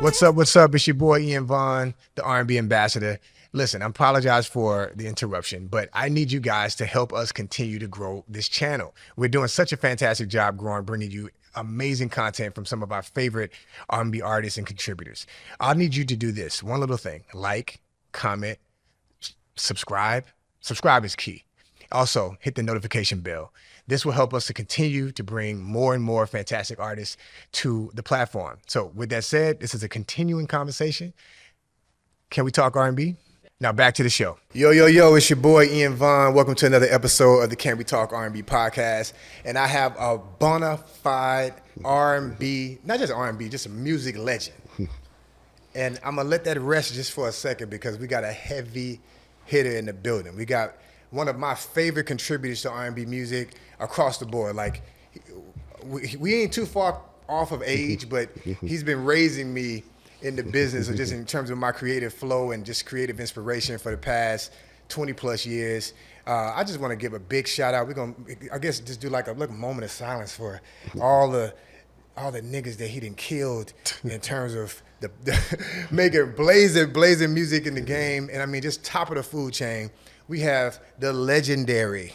What's up? What's up? It's your boy Ian Vaughn, the R&B ambassador. Listen, I apologize for the interruption, but I need you guys to help us continue to grow this channel. We're doing such a fantastic job growing, bringing you amazing content from some of our favorite R&B artists and contributors. I need you to do this one little thing: like, comment, subscribe. Subscribe is key. Also, hit the notification bell. This will help us to continue to bring more and more fantastic artists to the platform. So with that said, this is a continuing conversation. Can we talk R&B? Now back to the show. Yo, yo, yo, it's your boy Ian Vaughn. Welcome to another episode of the Can We Talk R&B podcast. And I have a bona fide R&B, not just R&B, just a music legend. And I'm gonna let that rest just for a second because we got a heavy hitter in the building. We got one of my favorite contributors to R&B music across the board. Like, we ain't too far off of age, but he's been raising me in the business, or just in terms of my creative flow and just creative inspiration for the past 20 plus years. I just want to give a big shout out. We're gonna, I guess, just do like a moment of silence for all the niggas that he done killed in terms of the making blazing music in the game. And I mean, just top of the food chain. We have the legendary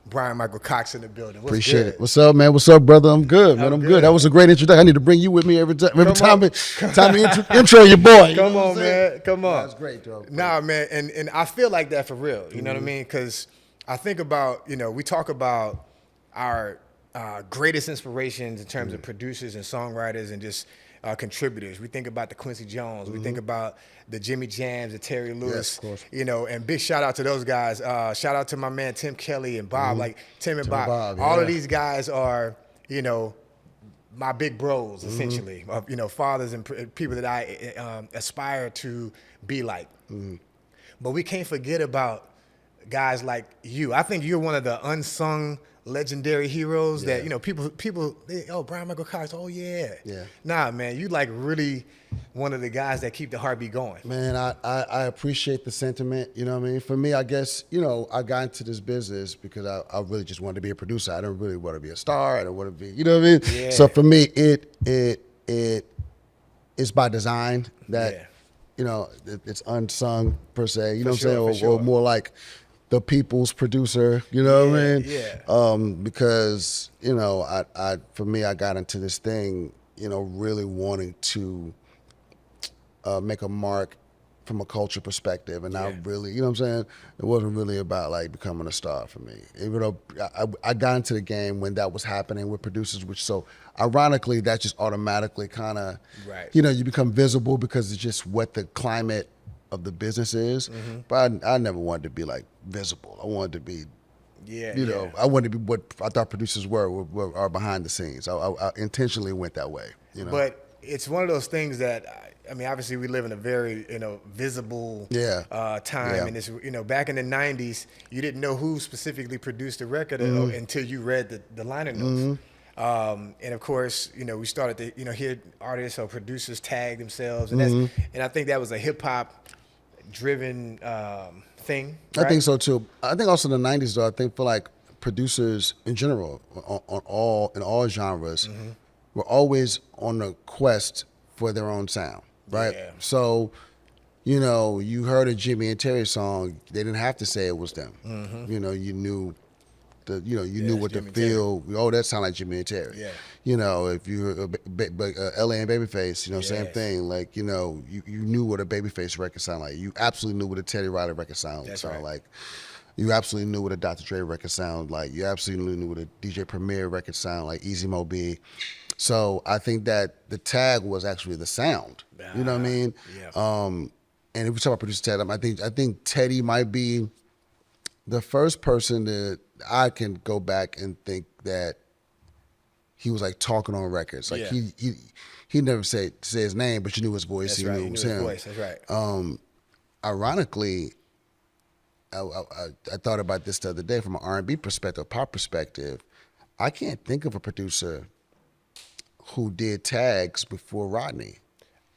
Bryan-Michael Cox in the building. What's Appreciate good? it. What's up, man? What's up, brother? I'm good, man. I'm good. That was a great introduction. I need to bring you with me every time. Time to intro your boy. Come on, man. Come on. That's great, bro. Nah, man. And I feel like that for real. You know what I mean? Because I think about, we talk about our greatest inspirations in terms of producers and songwriters and just contributors. We think about the Quincy Jones. We think about the Jimmy Jams, the Terry Lewis. Yes, of course. And big shout out to those guys. Shout out to my man Tim Kelly and Bob. Like Tim and Bob. All of these guys are, my big bros, essentially. Fathers and people that I aspire to be like. But we can't forget about guys like you. I think you're one of the unsung legendary heroes that, people, Bryan-Michael Cox, oh yeah. Nah, man, you like really one of the guys that keep the heartbeat going. Man, I appreciate the sentiment. You know what I mean? For me, I guess, I got into this business because I really just wanted to be a producer. I don't really want to be a star. I don't want to be, you know what I mean? Yeah. So for me, it's by design that, it's unsung per se. You know what I'm saying? Or more like the people's producer, you know what I mean? Yeah. Because, I for me, I got into this thing, really wanting to make a mark from a culture perspective. And I really, you know what I'm saying? It wasn't really about like becoming a star for me. Even though I got into the game when that was happening with producers, which so ironically, that just automatically kind of, you become visible because it's just what the climate of the business is. But I never wanted to be like visible. I wanted to be, I wanted to be what I thought producers are behind the scenes. I intentionally went that way. But it's one of those things that, obviously we live in a very, visible time. And it's, back in the 90s, you didn't know who specifically produced the record until you read the liner notes. And of course, we started to, hear artists or producers tag themselves. And and I think that was a hip hop driven thing. Right? I think so too. I think also in the 90s though, I think for like producers in general, in all genres, were always on the quest for their own sound, right? Yeah. So, you heard a Jimmy and Terry song, they didn't have to say it was them. You knew knew what the feel. Terry. Oh, that sound like Jimmy and Terry. Yeah. If you heard LA and Babyface, same thing. Like, you knew what a Babyface record sounded like. You absolutely knew what a Teddy Riley record sounded like. You absolutely knew what a Dr. Dre record sounded like. You absolutely knew what a DJ Premier record sounded like, Easy Mo B. So I think that the tag was actually the sound. You know what I mean? Yeah. And if we talk about producer Ted, I think Teddy might be the first person that I can go back and think that he was like talking on records. Like he never say his name, but you knew his voice. That's right. You knew his voice. That's right. Ironically, I thought about this the other day from an R&B perspective, pop perspective. I can't think of a producer who did tags before Rodney.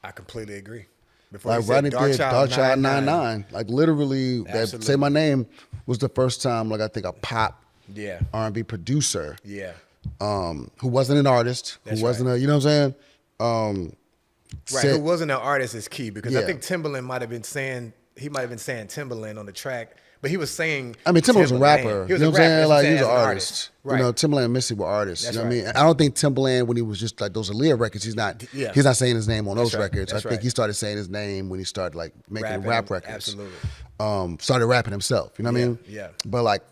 I completely agree. Before like Rodney did Dark Child 99. Like literally, that Say My Name was the first time, like I think a pop R&B producer who wasn't an artist, who wasn't a, you know what I'm saying? Right, who wasn't an artist is key because I Yeah. think Timbaland might have been saying Timbaland on the track, but he was saying. I mean, Timbaland was a rapper. He was you know a what I'm saying? rapper, Like, he was as an artist. Right. You know, Timbaland and Missy were artists. That's you know what I right. mean? I don't think Timbaland, when he was just like those Aaliyah records, he's not saying his name on those records. That's I think right. he started saying his name when he started like making rap records. Absolutely. Started rapping himself. You know what I mean? Yeah. But like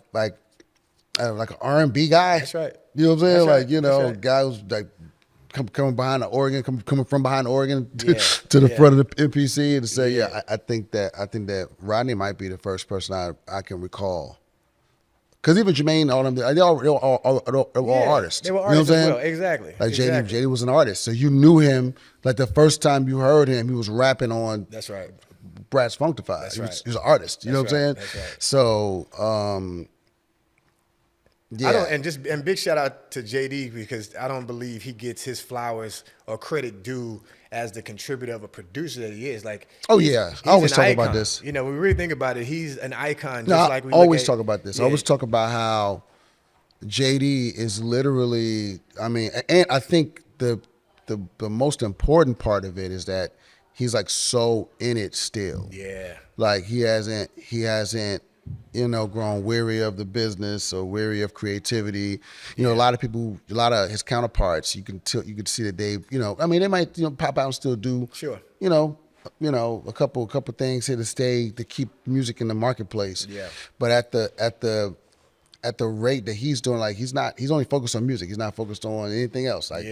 an R&B guy. That's right. You know what I'm saying? That's Like, right. you know, That's right. guy who's like coming behind the organ, coming from behind the organ to Yeah. the front of the MPC and to say, Yeah. I think that Rodney might be the first person I can recall. Because even Jermaine, all them, they were all artists. They were artists you know what I'm saying? as well. Exactly. Like exactly. JD was an artist, so you knew him. Like the first time you heard him, he was rapping on. That's right. Bratz Funktified. That's He was, right. he was an artist. You know what I'm saying? That's right. So, yeah. And big shout out to JD because I don't believe he gets his flowers or credit due as the contributor of a producer that he is. Like, Oh, he's- yeah. I he's always an talk about icon. this. You know, when we really think about it, he's an icon. Just No, like we I always look at- talk about this. I Yeah. always talk about how JD is literally. I mean, and I think the most important part of it is that he's like so in it still. Yeah. Like he hasn't grown weary of the business or weary of creativity. You know, a lot of his counterparts, you can see that they, I mean, they might, pop out and still do, Sure. a couple things here to stay to keep music in the marketplace. Yeah. But at the rate that he's doing, like he's only focused on music. He's not focused on anything else. Like,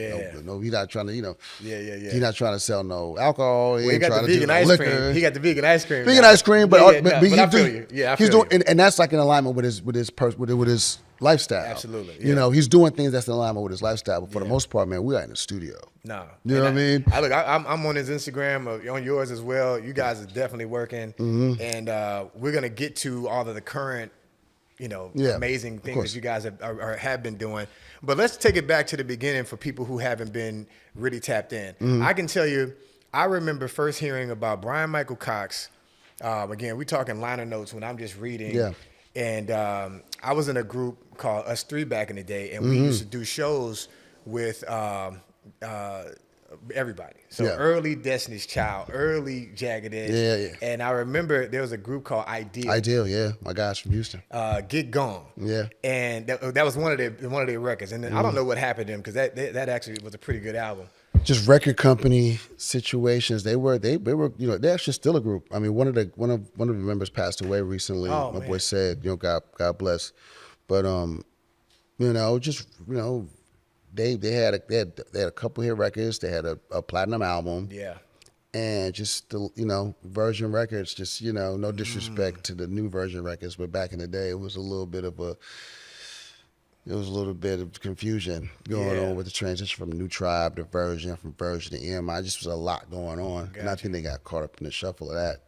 no, he's not trying to, Yeah. he's not trying to sell no alcohol. Well, he got the vegan ice cream. He got the vegan ice cream. Vegan ice cream, but I feel you. Yeah, I feel he's doing, you. and that's like in alignment with his lifestyle. Absolutely, You know, he's doing things that's in alignment with his lifestyle. But for the most part, man, we are in the studio. No, You know what I mean? I'm on his Instagram, on yours as well. You guys are definitely working, and we're gonna get to all of the current, amazing things that you guys have been doing. But let's take it back to the beginning for people who haven't been really tapped in. I can tell you, I remember first hearing about Bryan-Michael Cox. Again, we're talking liner notes when I'm just reading. Yeah. And I was in a group called Us Three back in the day, and we used to do shows with everybody. So early Destiny's Child, early Jagged Edge. Yeah. And I remember there was a group called Ideal. Ideal, yeah. My guys from Houston. Get Gone. Yeah. And that was one of their records. And then I don't know what happened to them because that actually was a pretty good album. Just record company situations. They were, they're actually still a group. I mean, one of the members passed away recently. Oh, My man. boy said, God bless. But they had a couple hit records. They had a platinum album. Yeah. And just the Virgin Records. Just no disrespect to the new Virgin Records, but back in the day, it was a little bit of confusion going on with the transition from New Tribe to Virgin, from Virgin to EMI. Just was a lot going on, Gotcha. and I think they got caught up in the shuffle of that.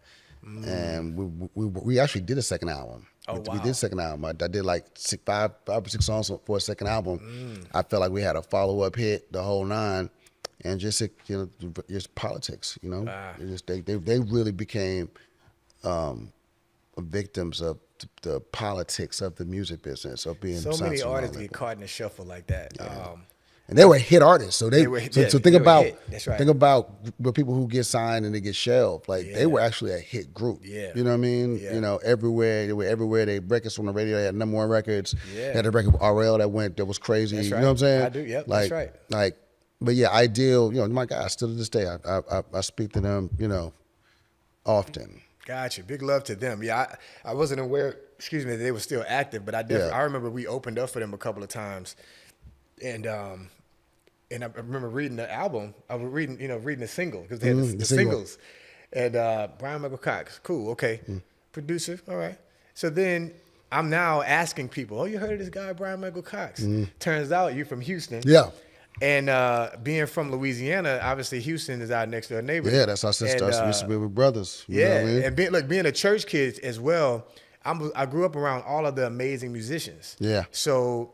And we actually did a second album. Oh, We wow. did a second album. I did like five or six songs for a second album. I felt like we had a follow-up hit, the whole nine, and just politics. They really became victims of the politics of the music business, of being So signed many to a artists label. get caught in the shuffle like that. And they were hit artists, so They were- so yeah, think they were about hit. That's right. think about the people who get signed and they get shelved. Like they were actually a hit group. Yeah. You know what I mean? Yeah. Everywhere they were everywhere. They records on the radio. They had number one records. Yeah. They had a record with RL that was crazy. That's You right. know what I'm saying? I do, yep, Like, that's right. But yeah, Ideal. My guys still to this day. I speak to them. Often. Gotcha. Big love to them. Yeah, I wasn't aware, that they were still active, but I remember we opened up for them a couple of times. And I remember reading the album. I was reading the single because they had the single. singles. And Bryan-Michael Cox, cool, okay. Producer, all right. So then I'm now asking people, oh, you heard of this guy, Bryan-Michael Cox? Turns out you're from Houston. Yeah. And being from Louisiana, obviously Houston is our next door neighbor. Yeah, that's our sister. And, We used to be with brothers. You know what I mean? and being a church kid as well, I grew up around all of the amazing musicians. Yeah. So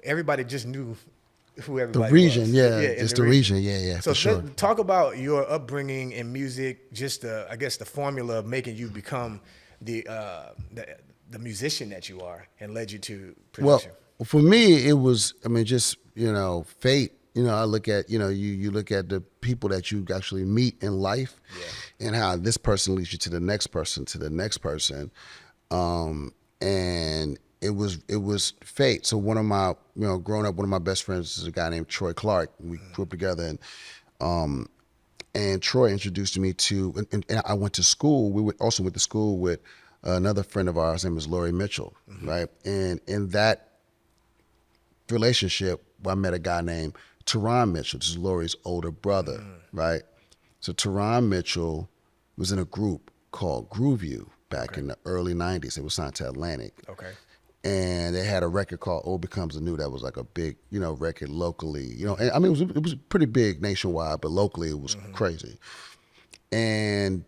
everybody just knew who The everybody region, was. in the region, yeah, So for sure. talk about your upbringing in music, just I guess the formula of making you become the musician that you are and led you to Well, production. for me, it was, just, fate I look at, you look at the people that you actually meet in life, and how this person leads you to the next person, to the next person. And it was fate. So one of my, growing up, one of my best friends is a guy named Troy Clark. We grew up together, and Troy introduced me to, and I went to school. We also went to school with another friend of ours. His name is Laurie Mitchell, right? And in that relationship, I met a guy named Teron Mitchell. This is Laurie's older brother, right? So Teron Mitchell was in a group called Groove You back in the early 90s. It was signed to Atlantic. Okay. And they had a record called Old Becomes the New that was like a big, record locally. And I mean, it was pretty big nationwide, but locally it was crazy. And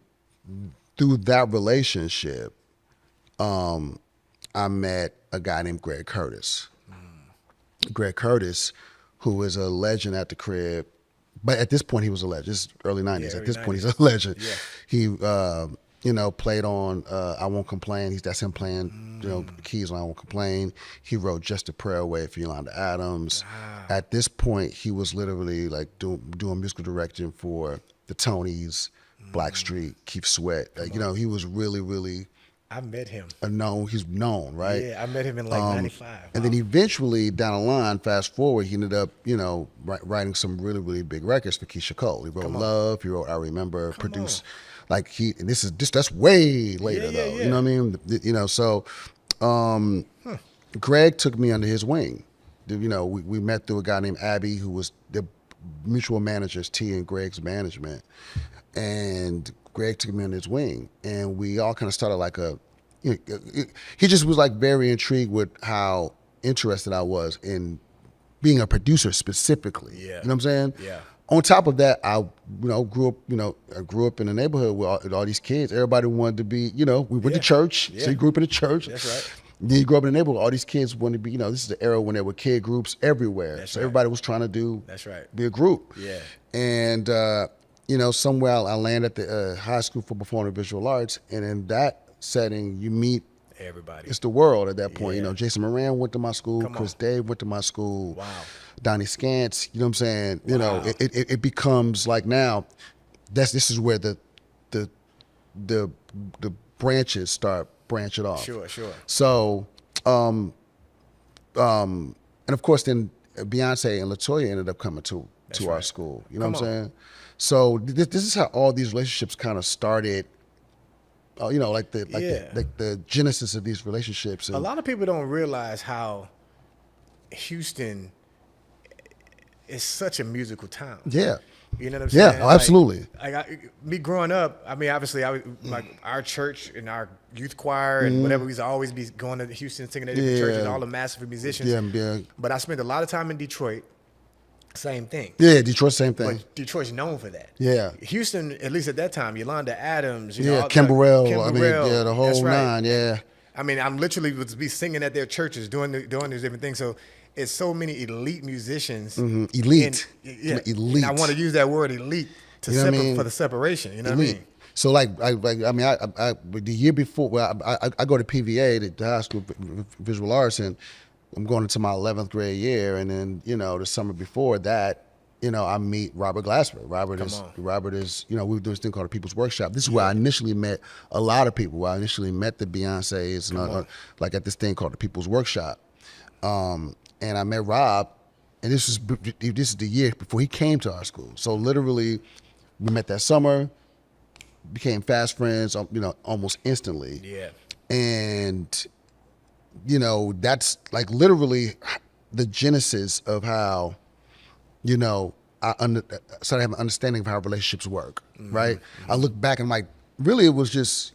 through that relationship, I met a guy named Greg Curtis. Greg Curtis, who is a legend at the crib, but at this point he was a legend. It's early 90s. At this point he's a legend. Yeah. He, played on I Won't Complain. That's him playing, keys on I Won't Complain. He wrote Just a Prayer Away for Yolanda Adams. Wow. At this point, he was literally like doing musical direction for the Tonys, Blackstreet, Keith Sweat. Like, he was really, really. I met him. He's known, right? Yeah, I met him in like 95. Wow. And then eventually, down the line, fast forward, he ended up, writing some really, really big records for Keisha Cole. He wrote Love, he wrote I Remember, produced, and that's way later though. Yeah. You know what I mean? So Greg took me under his wing. We met through a guy named Abby, who was the mutual managers, T and Greg's management. And Greg took me under his wing, and we all kind of started like he just was like very intrigued with how interested I was in being a producer specifically. Yeah. You know what I'm saying? Yeah. On top of that, I grew up in a neighborhood with all these kids. Everybody wanted to be, we went to church, so you grew up in a church. That's right. Then you grew up in a neighborhood with all these kids wanted to be, this is the era when there were kid groups everywhere. That's right. Everybody was trying to be a group. Yeah. And somewhere I landed at the high school for performing and visual arts, and in that setting, you meet everybody. It's the world at that point. Jason Moran went to my school. Chris Dave went to my school. Wow. Donnie Scantz. You know what I'm saying? Wow. It becomes like now. This is where the branches start branching off. Sure. So, and of course, then Beyonce and LaToya ended up coming to our school. You know what I'm saying? So this is how all these relationships kind of started. The genesis of these relationships. And a lot of people don't realize how Houston is such a musical town. Yeah. You know what I'm saying? Yeah, absolutely. Me growing up, I mean, obviously, our church and our youth choir and whatever, we used to always be going to Houston, singing at different churches, all the massive musicians. Yeah. But I spent a lot of time in Detroit. Same thing. Yeah, Detroit, same thing. But Detroit's known for that. Yeah. Houston, at least at that time, Yolanda Adams. Kim Burrell. The whole nine. Yeah. I mean, I'm literally would be singing at their churches, doing these different things. So it's so many elite musicians. Mm-hmm. Elite. Elite. And I want to use that word elite to for the separation. You know elite. What I mean? So the year before, I go to PVA, the high school visual arts, and I'm going into my 11th grade year, and then the summer before that, I meet Robert Glasper. Robert is we do this thing called a People's Workshop. This is where I initially met a lot of people. Where I initially met the Beyoncés, and at this thing called the People's Workshop. And I met Rob, and this is the year before he came to our school. So literally, we met that summer, became fast friends, almost instantly. Yeah. And that's like literally the genesis of how, I started having an understanding of how relationships work, right? Mm-hmm. I look back and I'm like, really, it was just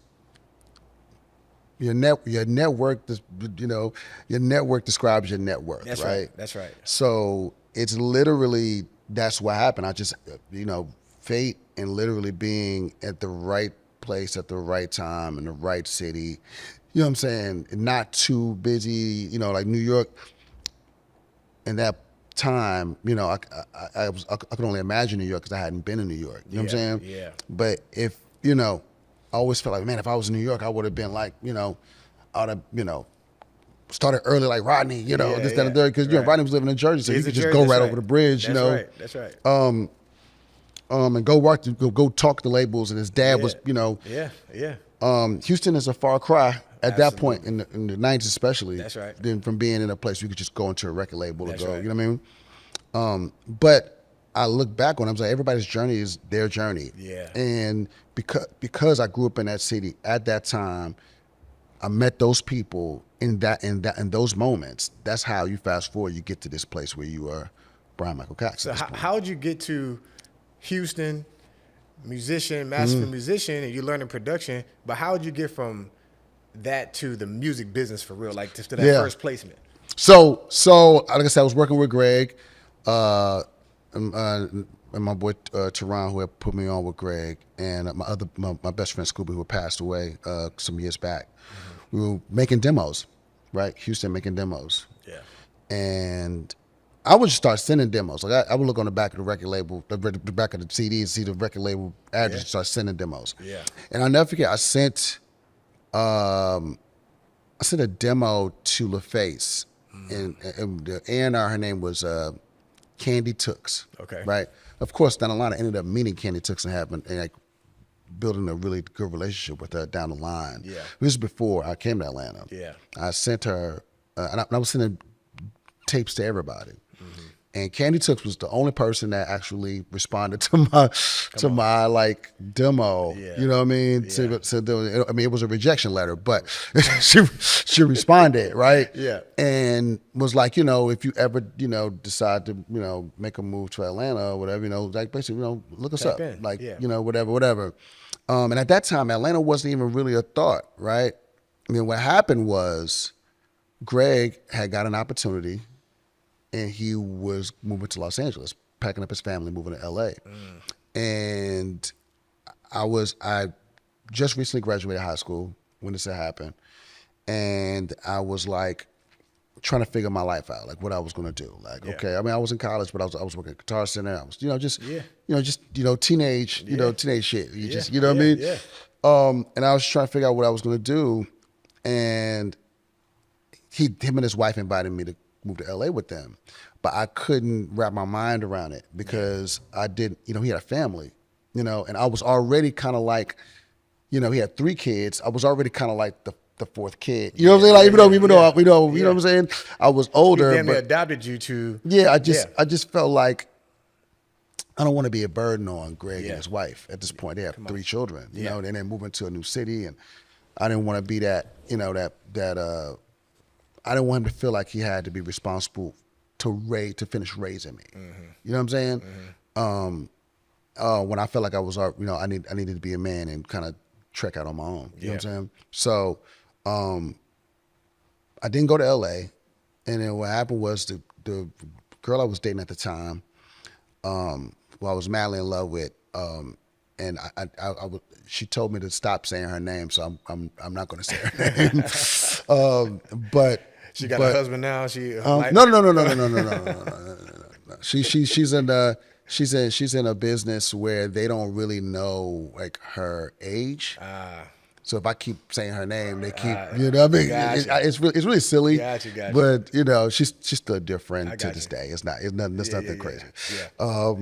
your network. Your network describes your net worth, right? That's right. So it's literally that's what happened. I just, fate and literally being at the right place at the right time in the right city. You know what I'm saying? Not too busy, like New York. In that time, I could only imagine New York because I hadn't been in New York. You know what I'm saying? Yeah. But if, I always felt like, man, if I was in New York, I would have been like, I would have, started early like Rodney, you know, this, that, and third, because you know Rodney was living in Jersey, so He's you could in just Jersey, go that's right right. over the bridge, you know. That's right. And go talk to labels, and his dad was, you know. Houston is a far cry at that point in the 90s, especially. That's right. Then from being in a place where you could just go into a record label and go, right. you know what I mean? But I look back on it, I was like, everybody's journey is their journey. Yeah. And because I grew up in that city at that time, I met those people in those moments. That's how you fast forward, you get to this place where you are Bryan-Michael Cox. So how'd you get to Houston, master musician, and you're learning production, but how'd you get from that to the music business for real, like to that first placement? So like I said, I was working with Greg, and my boy Teron, who had put me on with Greg, and my best friend Scooby, who had passed away some years back. We were making demos, right? Houston making demos. Yeah. And I would just start sending demos. Like I would look on the back of the record label, the back of the CD, and see the record label address, and start sending demos. Yeah. And I'll never forget, I sent a demo to LaFace, and the A&R, her name was Candy Tooks. Okay. Right. Of course, down the line, I ended up meeting Candy Tooks and like building a really good relationship with her down the line. Yeah. This is before I came to Atlanta. Yeah. I sent her, and I was sending tapes to everybody. And Candy Tooks was the only person that actually responded to my like demo. Yeah. You know what I mean? Yeah. I mean, it was a rejection letter, but she responded, right? Yeah. And was like, you know, if you ever, you know, decide to, you know, make a move to Atlanta or whatever, you know, like basically, you know, look us up, like, you know, whatever. And at that time, Atlanta wasn't even really a thought, right? I mean, what happened was Greg had got an opportunity, and he was moving to Los Angeles, packing up his family, moving to LA. And I just recently graduated high school when this had happened. And I was like trying to figure my life out, like what I was gonna do. Like, okay, I mean, I was in college, but I was working at Guitar Center. I was, you know, just teenage, teenage shit. You know what I mean? Yeah. And I was trying to figure out what I was gonna do. And him and his wife invited me to move to LA with them, but I couldn't wrap my mind around it because I didn't, you know, he had a family, you know, and I was already kind of like, you know, he had 3 kids. I was already kind of like the fourth kid, you know what I'm saying? Like, even though, you know what I'm saying? I was older, He but adopted you to. Yeah, I just felt like I don't want to be a burden on Greg and his wife at this point. They have 3 children, you know, and they're moving to a new city, and I didn't want to be that, you know, I didn't want him to feel like he had to be responsible to finish raising me. You know what I'm saying? When I felt like I was, you know, I needed to be a man and kind of trek out on my own. You know what I'm saying? So I didn't go to LA, and then what happened was the girl I was dating at the time, who I was madly in love with, and she told me to stop saying her name, so I'm not going to say her name. But she got a husband now. No. She's in a business where they don't really know like her age. So if I keep saying her name, they keep, you know what I mean? Gotcha. It's really silly. Gotcha. But you know, she's still a dear friend to this day. It's nothing crazy. But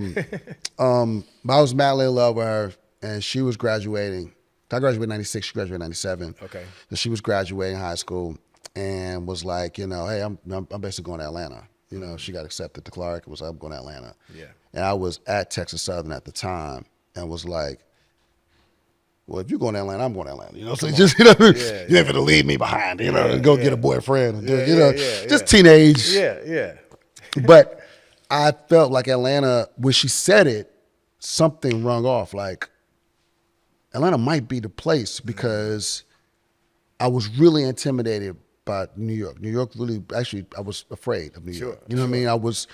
I was madly in love with her, and she was graduating. I graduated in 96, she graduated in 97. Okay. So she was graduating high school and was like, you know, hey, I'm basically going to Atlanta. You know, she got accepted to Clark. It was like, I'm going to Atlanta. Yeah. And I was at Texas Southern at the time and was like, well, if you're going to Atlanta, I'm going to Atlanta. You know, so just, you know, you ain't going to leave me behind, you know, and go get a boyfriend. Just teenage. Yeah. But I felt like Atlanta, when she said it, something rung off. Like, Atlanta might be the place because I was really intimidated by New York. New York really, actually, I was afraid of New York. You know what I mean? I was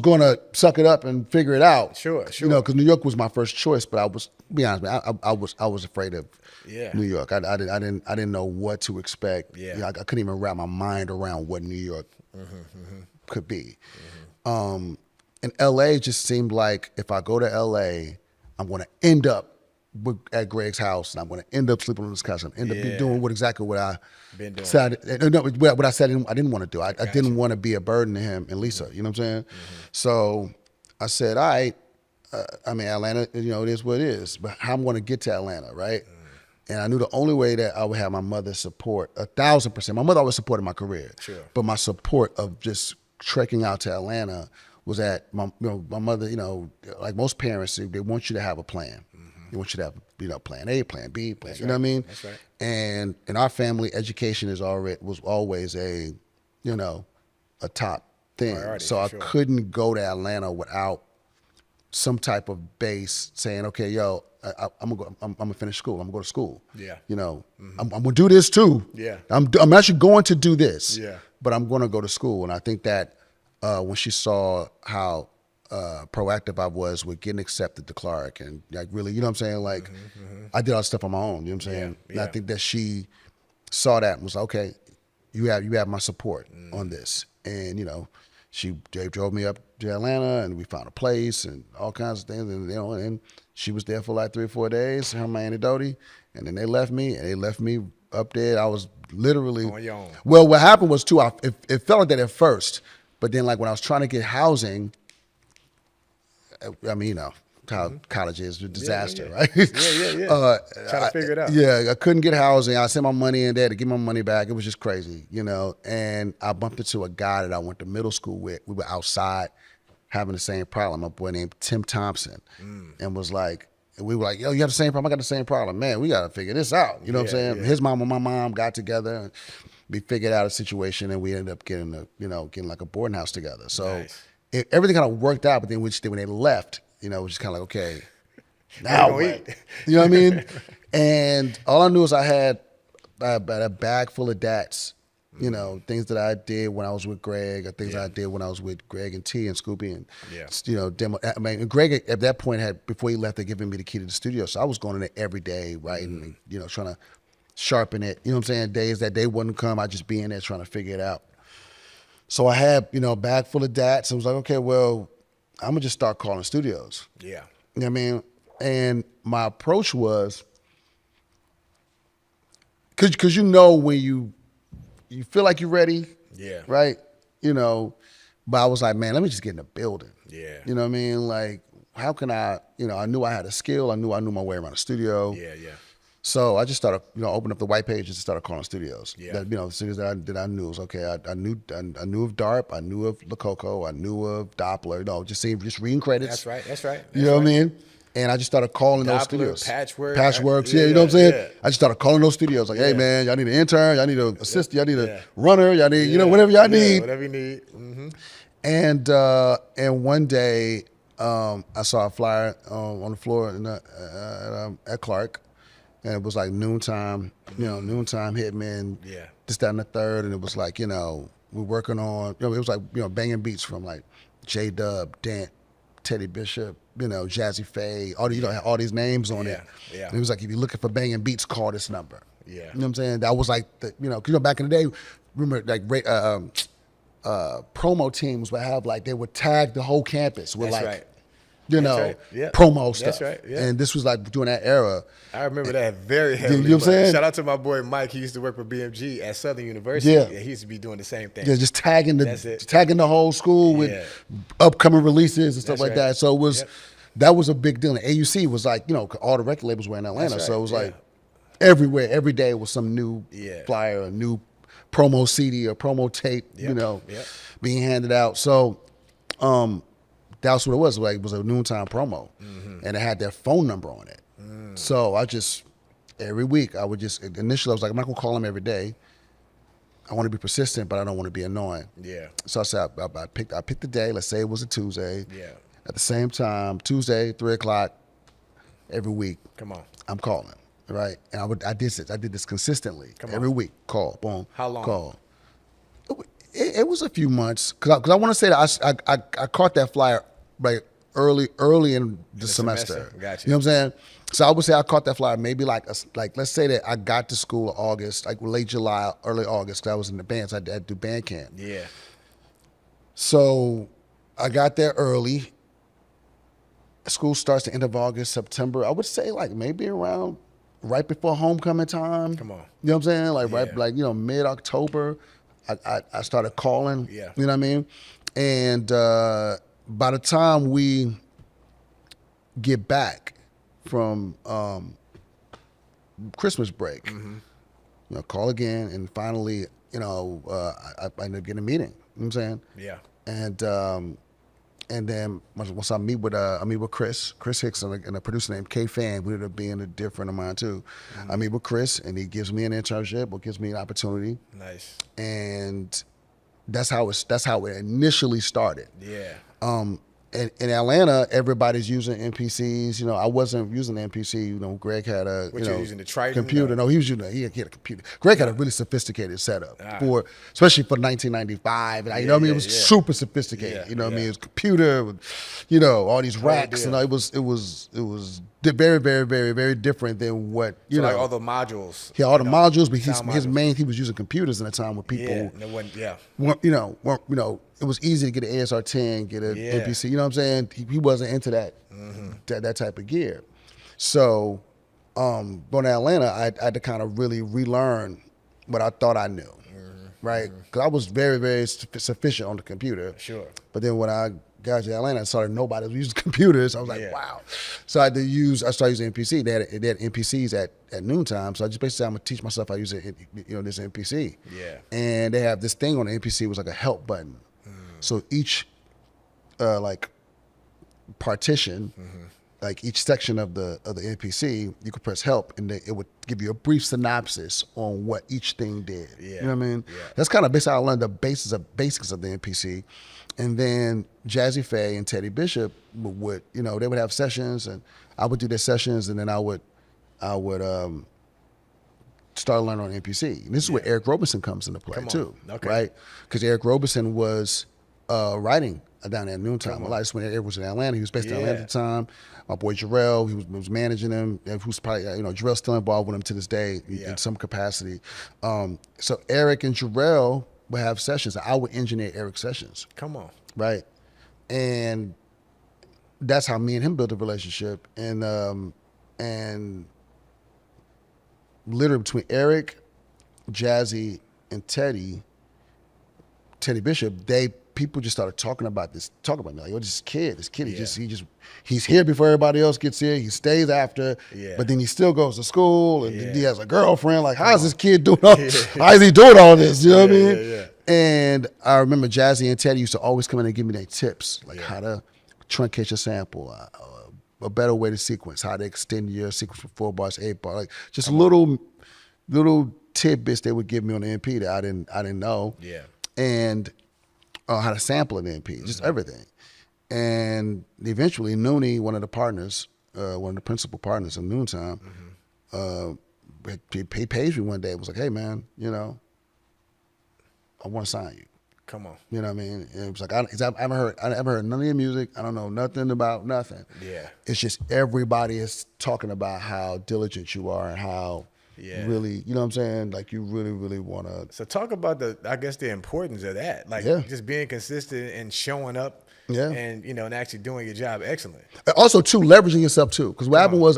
going to suck it up and figure it out. Sure. You know, because New York was my first choice, but I was, to be honest, I was afraid of New York. I didn't know what to expect. Yeah. You know, I couldn't even wrap my mind around what New York could be. And LA just seemed like if I go to LA, I'm going to end up at Greg's house, and I'm going to end up sleeping on his couch. I'm end up doing exactly what I been doing. said. No, what I said I didn't want to do. I didn't want to be a burden to him and Lisa. You know what I'm saying? So I said, all right. I mean, Atlanta, it is what it is. But how I'm going to get to Atlanta, right? And I knew the only way that I would have my mother's support, 1,000%. My mother always supported my career, but my support of just trekking out to Atlanta was that my mother, like most parents, they want you to have a plan. They want you to have, plan A, plan B, plan. That's what I mean? That's right. And in our family, education was always a top thing. Priority, so I sure. couldn't go to Atlanta without some type of base saying, okay, yo, I'm gonna finish school. I'm gonna go to school. Yeah. I'm gonna do this too. Yeah. I'm actually going to do this. Yeah. But I'm gonna go to school. And I think that when she saw how proactive I was with getting accepted to Clark and like really, you know what I'm saying? Like I did all this stuff on my own, you know what I'm saying? Yeah. And I think that she saw that and was like, okay, you have my support on this. And she drove me up to Atlanta, and we found a place and all kinds of things. And and she was there for like 3 or 4 days, her and my Auntie Dodie, and then they left me up there. I was literally on your own. Well, what happened was too, it felt like that at first, but then like when I was trying to get housing, I mean, how college is a disaster, right? Yeah. Trying to figure it out. Yeah, I couldn't get housing. I sent my money in there to get my money back. It was just crazy, And I bumped into a guy that I went to middle school with. We were outside having the same problem. A boy named Tim Thompson, and was like, we were like, yo, you have the same problem? I got the same problem. Man, we got to figure this out. You know what I'm saying? Yeah. His mom and my mom got together, and we figured out a situation, and we ended up getting like a boarding house together. So Nice. everything kind of worked out, but then when they left, it was just kind of like, okay, now what? You know what I mean? And all I knew is I had a bag full of dats, things that I did when I was with Greg, or things I did when I was with Greg and T and Scoopy, and demo. I mean, Greg at that point before he left, had given me the key to the studio, so I was going in there every day, writing, and trying to sharpen it. You know what I'm saying? Days that day wouldn't come, I'd just be in there trying to figure it out. So I had a bag full of dats, and was like, okay, well, I'm gonna just start calling studios. Yeah. You know what I mean? And my approach was, cause when you feel like you're ready, right? But I was like, man, let me just get in the building. Yeah. You know what I mean? Like, how can I knew I had a skill. I knew my way around the studio. Yeah. So I just started, opened up the white pages and started calling studios. Yeah. That, the studios that I knew was okay. I knew of DARP, I knew of Lococo, I knew of Doppler. Just reading credits. That's right. You know what I mean? And I just started calling those studios. Patchworks. Yeah, you know what I'm saying? Yeah. I just started calling those studios. Like, hey man, y'all need an intern, y'all need an assistant, y'all need a runner, y'all need, whatever y'all need. Whatever you need. Mm-hmm. And one day, I saw a flyer on the floor at Clark. And it was like Noontime, Noontime hit me, and this, that, and the third. And it was like, we're working on, it was like, banging beats from like J-Dub, Dent, Teddy Bishop, Jazzy Faye, all these names on it. Yeah. And it was like, if you're looking for banging beats, call this number. Yeah. You know what I'm saying? That was like, back in the day, remember like promo teams would have they would tag the whole campus with promo stuff. That's right. Yeah. And this was like during that era. I remember that very heavily. You know what I'm saying? Shout out to my boy Mike. He used to work for BMG at Southern University. Yeah. He used to be doing the same thing. Yeah, just tagging the whole school with upcoming releases and stuff like that. So it was that was a big deal. And AUC was like, all the record labels were in Atlanta. Right. So it was like everywhere, every day was some new flyer, a new promo CD or promo tape, being handed out. So that's what it was. Like, it was a Noontime promo, and it had their phone number on it. So I just every week initially I was like, I'm not gonna call them every day. I want to be persistent, but I don't want to be annoying. Yeah. So I said I picked the day. Let's say it was a Tuesday. Yeah. At the same time, Tuesday, 3:00 every week. Come on. I'm calling, right? And I did this consistently every week. Call, boom. How long? Call. It was a few months because I want to say that I caught that flyer like early in the semester. Gotcha. You know what I'm saying? So I would say I caught that flyer maybe like let's say that I got to school August, like late July, early August, because I was in the band, so I had to do band camp. Yeah. So I got there early, school starts the end of August, September. I would say like maybe around right before homecoming time. Come on. You know what I'm saying? Like Yeah. right, like mid-October, I started calling. Yeah. You know what I mean? And by the time we get back from Christmas break, call again, and finally, I ended up getting a meeting. You know what I'm saying? Yeah. And then once I meet with Chris Hicks and a producer named K Fan, who ended up being a dear friend of mine too. I meet with Chris, and he gives me an internship or gives me an opportunity. Nice. And that's how it initially started. Yeah. In Atlanta, everybody's using MPCs. I wasn't using the MPC. Greg had a using the Triton, computer. No, he was using he had a computer. Greg had a really sophisticated setup especially for 1995. And, it was super sophisticated. Yeah, what I mean? It was computer with, all these racks. And it was very, very, very, very different than what So like all the modules. Yeah, all the modules, but he was using computers in a time where people weren't, it was easy to get an ASR 10, get an MPC. You know what I'm saying? He wasn't into that that type of gear. So going to Atlanta, I had to kind of really relearn what I thought I knew, right? Because I was very, very sufficient on the computer. Sure. But then when I got to Atlanta, I started nobody was using computers. I was like, wow. So I started using MPC. They had MPCs at Noontime. So I just basically said, I'm gonna teach myself how to use it, this MPC. Yeah. And they have this thing on the MPC, it was like a help button. So each like partition, like each section of the MPC, you could press help, and it would give you a brief synopsis on what each thing did. Yeah. You know what I mean? Yeah. That's kind of basically how I learned the basics of the MPC. And then Jazzy Faye and Teddy Bishop would they would have sessions, and I would do their sessions, and then I would start learning on MPC. And this is where Eric Roberson comes into play too, right? Because Eric Roberson was writing down at Noontime. A lot of when Eric was in Atlanta, he was based in Atlanta at the time. My boy Jarrell, he was managing him. Who's probably Jarrell's still involved with him to this day in some capacity. So Eric and Jarrell would have sessions. I would engineer Eric's sessions. Come on. Right. And that's how me and him built a relationship. And literally between Eric, Jazzy, and Teddy Bishop, people just started talking about me. Like, this kid, he's here before everybody else gets here. He stays after, but then he still goes to school, and he has a girlfriend. Like, how is this kid doing all? How is he doing all this? You know what I mean? Yeah. And I remember Jazzy and Teddy used to always come in and give me their tips, like how to truncate your sample, a better way to sequence, how to extend your sequence from 4 bars, 8 bars, like just little tidbits they would give me on the MP that I didn't know. Yeah. And how to sample an MP, just everything. And eventually, Noonie, one of the partners, one of the principal partners of Noontime, he paged me one day and was like, "Hey, man, I want to sign you." Come on. You know what I mean? And it was like, I haven't heard none of your music. I don't know nothing about nothing. Yeah. It's just everybody is talking about how diligent you are and how really, you know what I'm saying? Like you really, really want to. So talk about the importance of that. Like just being consistent and showing up. Yeah. And, and actually doing your job excellently. Also, too, leveraging yourself, too. Because what happened was,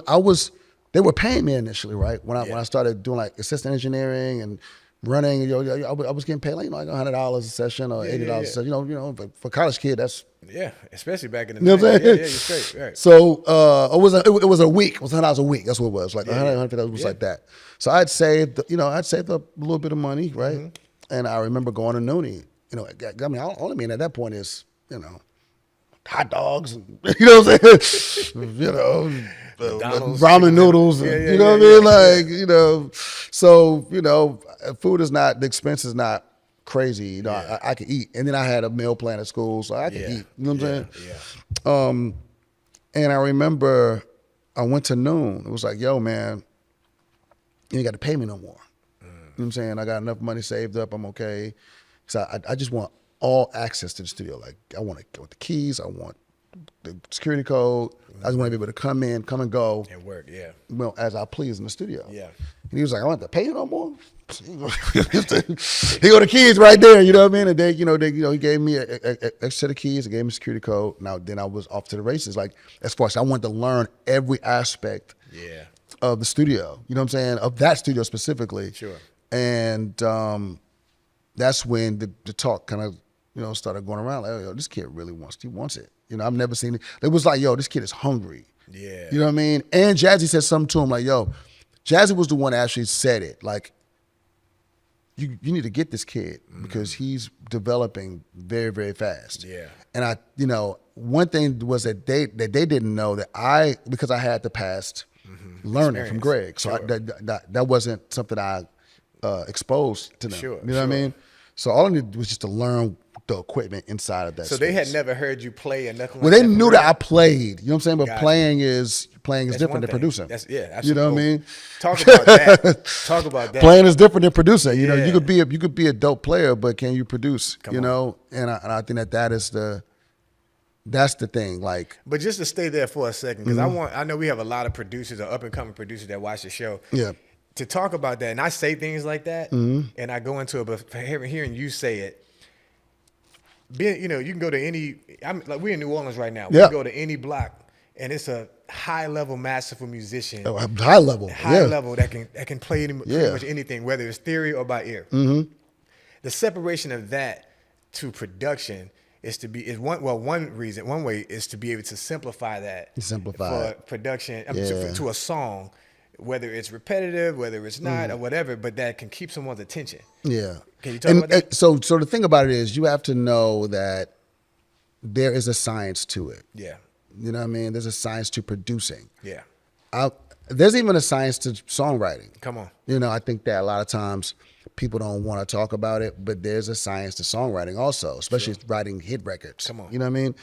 they were paying me initially, right? When I started doing like assistant engineering and running, I was getting paid like $100 a session or $80 a session. For a college kid, that's especially back in the day. You know what I'm saying? Yeah, you're straight. Right. So it was a week. It was $100 a week. That's what it was. Like $100 was like that. So I'd saved a little bit of money, right? And I remember going to Noonie. I mean, all I mean at that point is hot dogs, you know what I'm saying? Ramen noodles, you know what I mean? So, food is not, the expense is not crazy. I could eat. And then I had a meal plan at school, so I could eat. You know what I'm saying? And I remember I went to Noon. It was like, yo, man, you ain't got to pay me no more. You know what I'm saying? I got enough money saved up. I'm okay. So I just want all access to the studio. Like I want the keys. I want the security code. I just want to be able to come and go. And work, yeah. Well, as I please in the studio. Yeah. And he was like, I don't have to pay you no more. He go the keys right there, you know what I mean? And he gave me a extra set of keys, and gave me a security code. Now then I was off to the races. Like, as far as I wanted to learn every aspect of the studio. You know what I'm saying? Of that studio specifically. Sure. And that's when the talk kind of, started going around. Like, yo, this kid really wants it. I've never seen it. It was like, yo, this kid is hungry. Yeah. You know what I mean? And Jazzy said something to him like, yo, Jazzy was the one that actually said it. Like, you need to get this kid because he's developing very, very fast. Yeah. And one thing was that they didn't know that because I had the past learning from Greg. So that wasn't something I exposed to them. Sure. You know what I mean? So all I needed was just to learn the equipment inside of that So space. they had never heard you play or nothing well, like they that? knew that I played. You know what I'm saying? But Gotcha. playing is That's different one than thing. producing. Absolutely. You know what I mean? Talk about that. Talk about that. Playing is different than producing. You know, Yeah. you could be a dope player, but can you produce? And I think that's the thing. Like, But just to stay there for a second, because I know we have a lot of producers or up and coming producers that watch the show. Yeah. To talk about that, and I say things like that, and I go into it, but hearing you say it, you can go to any. We're in New Orleans right now. We Yeah. can go to any block, and it's a high level, masterful musician, high level that can play pretty much anything, whether it's theory or by ear. The separation of that to production one way is to be able to simplify that for production to a song, whether it's repetitive, whether it's not, or whatever, but that can keep someone's attention. Yeah. Can you talk about that? So the thing about it is you have to know that there is a science to it. Yeah. You know what I mean? There's a science to producing. Yeah. There's even a science to songwriting. Come on. I think that a lot of times people don't want to talk about it, but there's a science to songwriting also, especially writing hit records. Come on. You know what I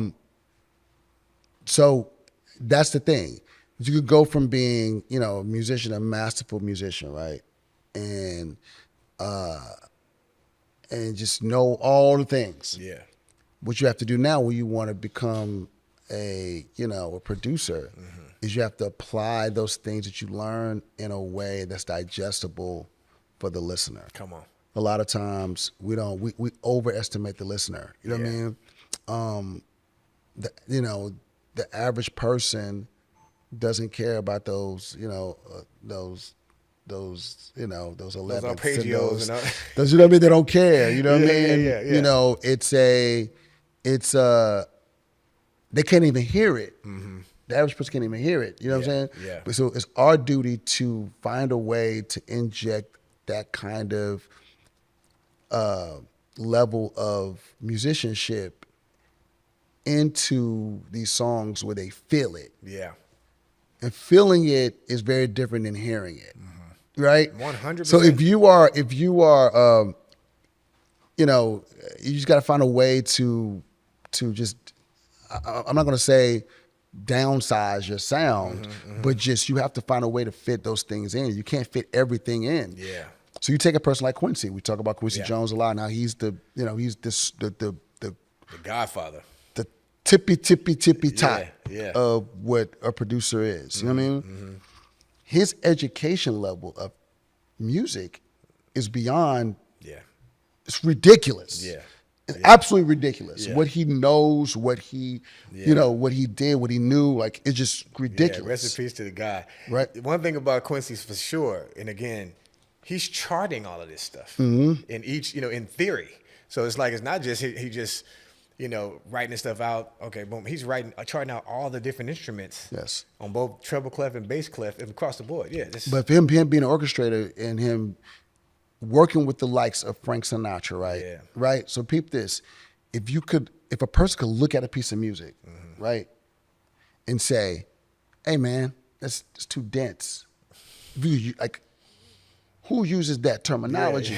mean? So that's the thing. You could go from being, a musician, a masterful musician, right? And just know all the things. Yeah. What you have to do now when you want to become a producer is you have to apply those things that you learn in a way that's digestible for the listener. Come on. A lot of times we overestimate the listener. You know what I mean? The average person doesn't care about those 11 arpeggios and all. Those, you know what I mean? They don't care. You know what I mean? Yeah. They can't even hear it. The average person can't even hear it. You know what I'm saying? Yeah. But so it's our duty to find a way to inject that kind of level of musicianship into these songs where they feel it. Yeah. And feeling it is very different than hearing it, right? 100%. So if you are, you just got to find a way to just. I'm not going to say downsize your sound, but just you have to find a way to fit those things in. You can't fit everything in. Yeah. So you take a person like Quincy. We talk about Quincy Jones a lot. Now he's the Godfather. the tippy top of what a producer is. You know what I mean? His education level of music is beyond. Yeah. It's ridiculous. Yeah. It's absolutely ridiculous. Yeah. What he knows, what he, what he did, what he knew, like it's just ridiculous. Yeah, rest in peace to the guy. Right. One thing about Quincy's for sure, and again, he's charting all of this stuff Mm-hmm. in each, in theory. So it's like it's not just he just, writing this stuff out. Okay, boom. He's charting out all the different instruments. Yes. On both treble clef and bass clef and across the board. Yeah. But for him being an orchestrator and him working with the likes of Frank Sinatra, right? Yeah. Right. So peep this: if a person could look at a piece of music, right, and say, "Hey, man, it's too dense," who uses that terminology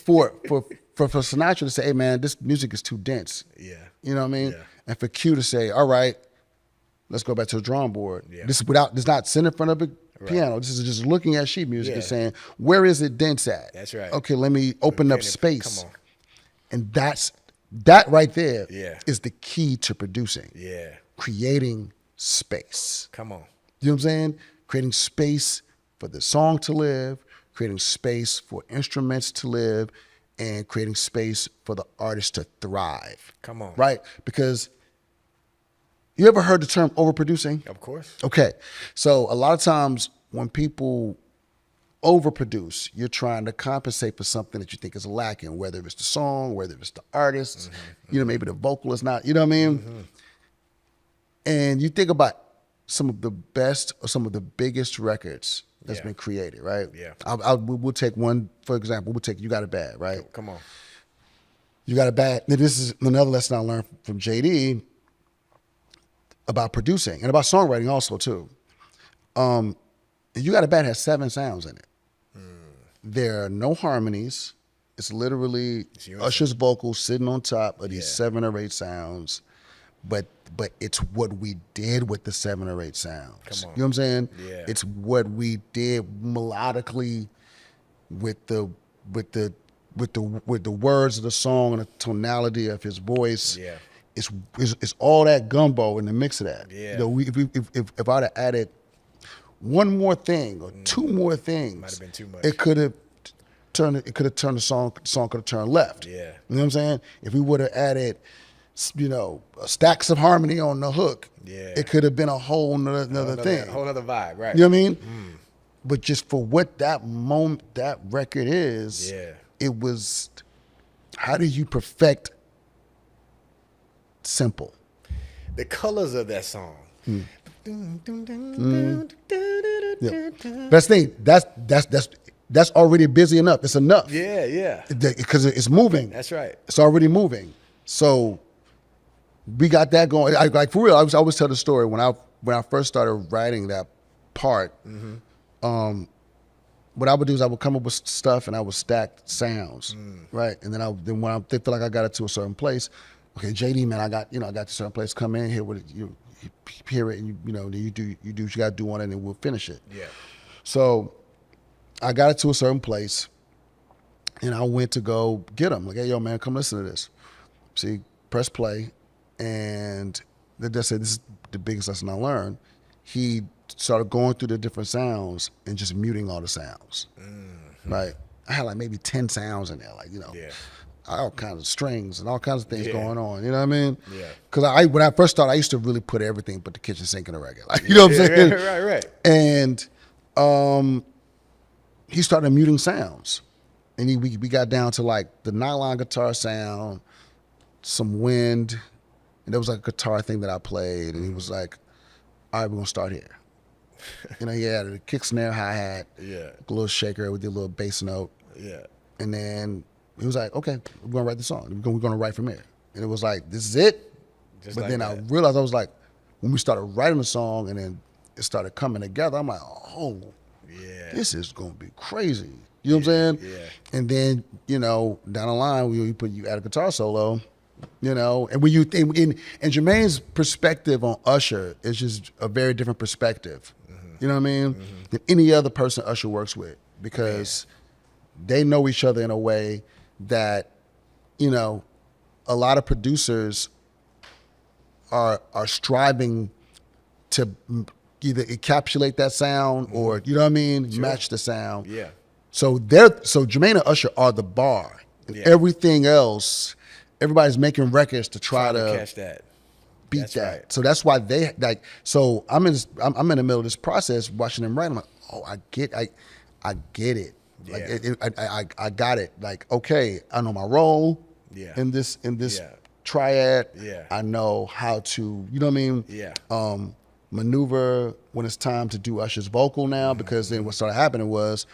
for Sinatra to say, "Hey, man, this music is too dense." Yeah. You know what I mean? Yeah. And for Q to say, "All right, let's go back to the drawing board." Yeah. This is not sitting in front of a piano. This is just looking at sheet music and saying, where is it dense at? That's right. Okay, let me open up Come space. on. And that's That right there Yeah. is the key to producing. Yeah. Creating space. Come on. You know what I'm saying? Creating space for the song to live, creating space for instruments to live, and creating space for the artist to thrive. Come on. Right? Because you ever heard the term overproducing? Of course. Okay. So a lot of times when people overproduce, you're trying to compensate for something that you think is lacking, whether it's the song, whether it's the artist, maybe the vocal is not, you know what I mean? And you think about some of the best or some of the biggest records that's been created, right? Yeah. We'll take one, for example, we'll take You Got It Bad, right? Come on. You Got It Bad. Now, this is another lesson I learned from JD about producing and about songwriting also too. You Got It Bad has 7 sounds in it. There are no harmonies. It's literally Usher's vocals sitting on top of these 7 or 8 sounds, but it's what we did with the 7 or 8 sounds. Come on. You know what I'm saying? Yeah. It's what we did melodically with the words of the song and the tonality of his voice. Yeah. It's all that gumbo in the mix of that. Yeah. You know, if I'd have added one more thing or 2 more things, Might have been too much. it could have turned the song could have turned left. Yeah. You know what I'm saying? If we would have added, stacks of harmony on the hook, it could have been a whole another thing. A whole other vibe, right? You know what I mean? But just for what that record is, it was, how do you perfect simple? The colors of that song. Best thing, that's already busy enough. It's enough. Yeah. Because it's moving. That's right. It's already moving. So we got that going. Like for real, I always tell the story when I first started writing that part. What I would do is I would come up with stuff and I would stack sounds, right? And then when I feel like I got it to a certain place, okay, JD, man, I got to a certain place. Come in here with it, you hear it, and you do what you got to do on it, and then we'll finish it. Yeah. So I got it to a certain place, and I went to go get them. Like, hey, yo, man, come listen to this. See, press play, and they said this is the biggest lesson I learned. He started going through the different sounds and just muting all the sounds. Right? I had like maybe 10 sounds in there, all kinds of strings and all kinds of things going on. You know what I mean? Yeah. Because when I first started, I used to really put everything but the kitchen sink in the record. Like, you know what I'm saying? Right. And he started muting sounds. And we got down to like the nylon guitar sound, some wind, and there was like a guitar thing that I played. And he was like, all right, we're going to start here. He had a kick, snare, hi-hat, a little shaker with a little bass note. Yeah. And then he was like, okay, we're going to write the song. We're going to write from here. And it was like, this is it? But then I realized, I was like, when we started writing the song and then it started coming together, I'm like, oh, this is going to be crazy. You know what I'm saying? Yeah. And then, down the line, you add a guitar solo, and when you think, and Jermaine's perspective on Usher is just a very different perspective. You know what I mean? Than any other person Usher works with, because they know each other in a way that, a lot of producers are striving to either encapsulate that sound or, you know what I mean, match the sound. Yeah. So Jermaine and Usher are the bar. And everything else, everybody's making records to try to catch that. Beat That's that. right. So that's why they like. So I'm in the middle of this process, watching them write. I'm like, oh, I get it. Like I got it. Like, okay, I know my role. In this triad. Yeah. I know how to. You know what I mean? Yeah. Maneuver when it's time to do Usher's vocal now, because then what started happening was,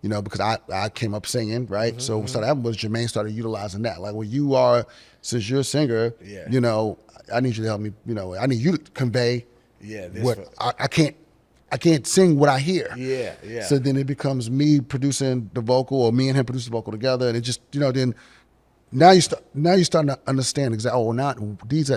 because I came up singing, right? So what started happening was Jermaine started utilizing that. Like, well, since you're a singer, I need you to help me, I need you to convey what I can't sing what I hear. Yeah. So then it becomes me producing the vocal, or me and him producing the vocal together, and it just, then now you're starting to understand exactly. Oh, now this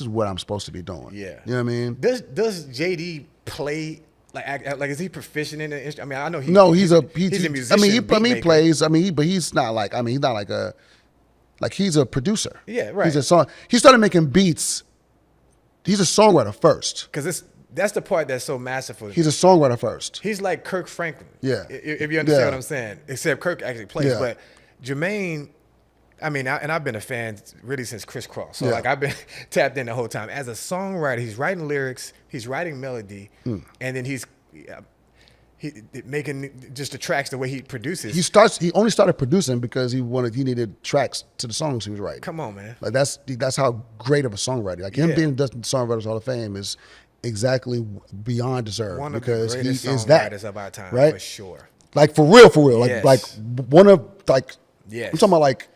is what I'm supposed to be doing. Yeah. You know what I mean? Does JD play? Like is he proficient in the instrument? I mean, I know he's a musician. he plays. But he's not like, he's not like Like he's a producer. Yeah, right. He's a song. He started making beats. He's a songwriter first. Because that's the part that's so masterful. He's a songwriter first. He's like Kirk Franklin. Yeah. If you understand what I'm saying. Except Kirk actually plays. Yeah. But Jermaine, I mean, and I've been a fan really since Criss Cross. So Yeah. like I've been tapped in the whole time. As a songwriter, he's writing lyrics, he's writing melody, and then he's making just the tracks the way he produces. He only started producing because he needed tracks to the songs he was writing. Come on, man. Like that's how great of a songwriter. Like him being in the Songwriters Hall of Fame is exactly beyond deserved One of because the he greatest is that songwriters of our time, right? for sure. Like for real. Like Yes. like one of like Yes. I'm talking about like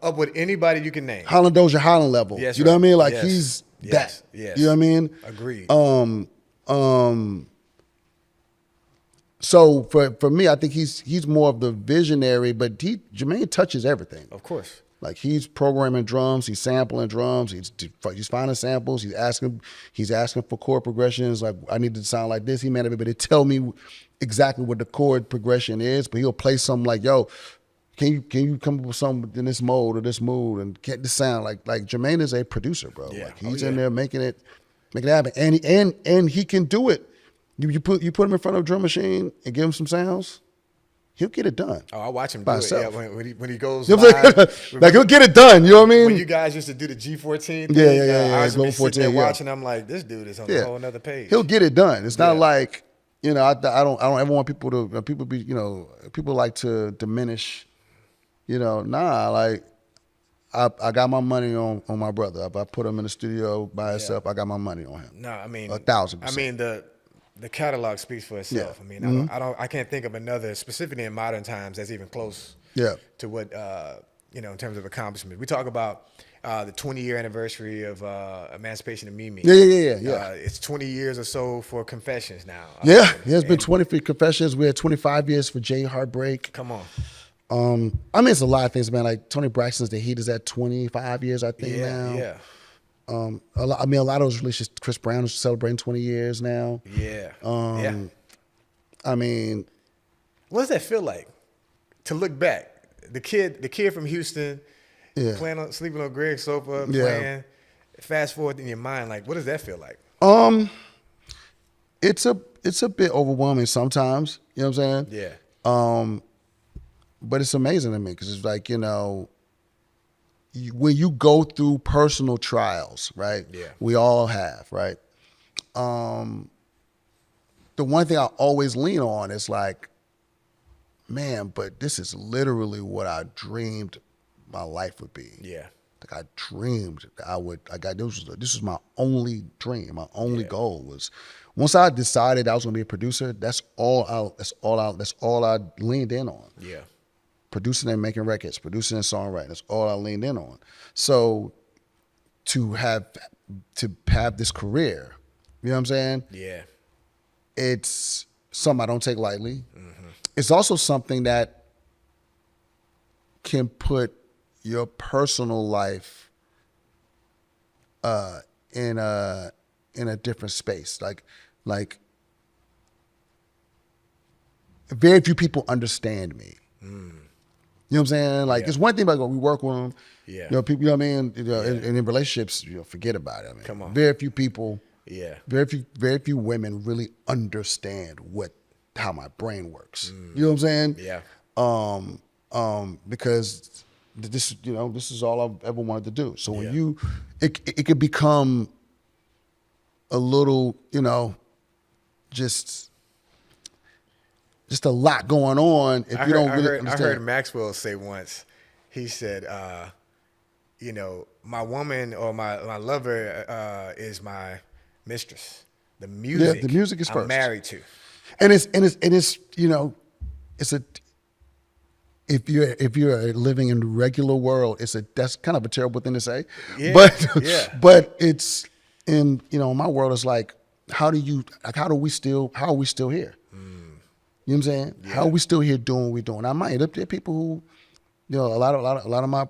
Up with anybody you can name. Holland Dozier Holland level. Yes, you know right. what I mean? Like Yes. he's Yes. that. Yes. You know what I mean? Agreed. So for me, I think he's more of the visionary, but Jermaine touches everything. Of course. Like he's programming drums, he's sampling drums, he's finding samples, he's asking for chord progressions. Like I need to sound like this. He may not be able to tell me exactly what the chord progression is, but he'll play something like, "Yo, can you come up with something in this mode or this mood and get this sound?" Like Jermaine is a producer, bro. Yeah. Like he's in there making it happen, and he can do it. You put him in front of a drum machine and give him some sounds, he'll get it done. Oh, I watch him by do it. Yeah, himself. when he goes You know what I'm live. saying? Like he'll get it done. You know what I mean? When you guys used to do the G14 thing, Yeah. I was Global sitting there 14, yeah. watching. I'm like, this dude is on a whole other page. He'll get it done. It's not Yeah. like, I don't ever want people to people like to diminish. Nah, like I got my money on my brother. If I put him in the studio by himself, I got my money on him. No, I mean 1,000%. I mean the catalog speaks for itself. Yeah. I mean, I can't think of another, specifically in modern times, that's even close. Yeah. To what in terms of accomplishment. We talk about the 20-year anniversary of Emancipation of Mimi. Yeah. It's 20 years or so for Confessions now. Yeah, it's been 20 for Confessions. We had 25 years for Jay Heartbreak. Come on. I mean, it's a lot of things, man. Like Tony Braxton's The Heat is at 25 years, I think now. Yeah. A lot of those releases. Chris Brown is celebrating 20 years now. Yeah. I mean, What does that feel like to look back? The kid from Houston, sleeping on Greg's sofa, playing. Fast forward in your mind, like, what does that feel like? it's a bit overwhelming sometimes. You know what I'm saying? Yeah. But it's amazing to me because it's like, when you go through personal trials, right? Yeah. We all have, right? The one thing I always lean on is like, man, but this is literally what I dreamed my life would be. Yeah. Like I dreamed that I would. This was my only dream. My only goal was, once I decided I was going to be a producer. That's all I leaned in on. Yeah. Producing and making records, producing and songwriting. That's all I leaned in on. So to have this career, you know what I'm saying? Yeah. It's something I don't take lightly. Mm-hmm. It's also something that can put your personal life in a different space. Like very few people understand me. You know what I'm saying? Like, it's one thing about we work with them. Yeah. People, you know what I mean? And in relationships, forget about it. I mean, Come on. very few people, Yeah. very few women really understand how my brain works. You know what I'm saying? Yeah. Because this is all I've ever wanted to do. So when it could become a little, just a lot going on if you don't really understand. I heard Maxwell say once, he said, my woman or my lover is my mistress. The music, the music is I'm first. married to. And it's if you're living in the regular world, that's kind of a terrible thing to say. Yeah, but it's in my world, it's like, how are we still here? You know what I'm saying? Yeah. How are we still here doing what we're doing? I might there are people who, a lot of my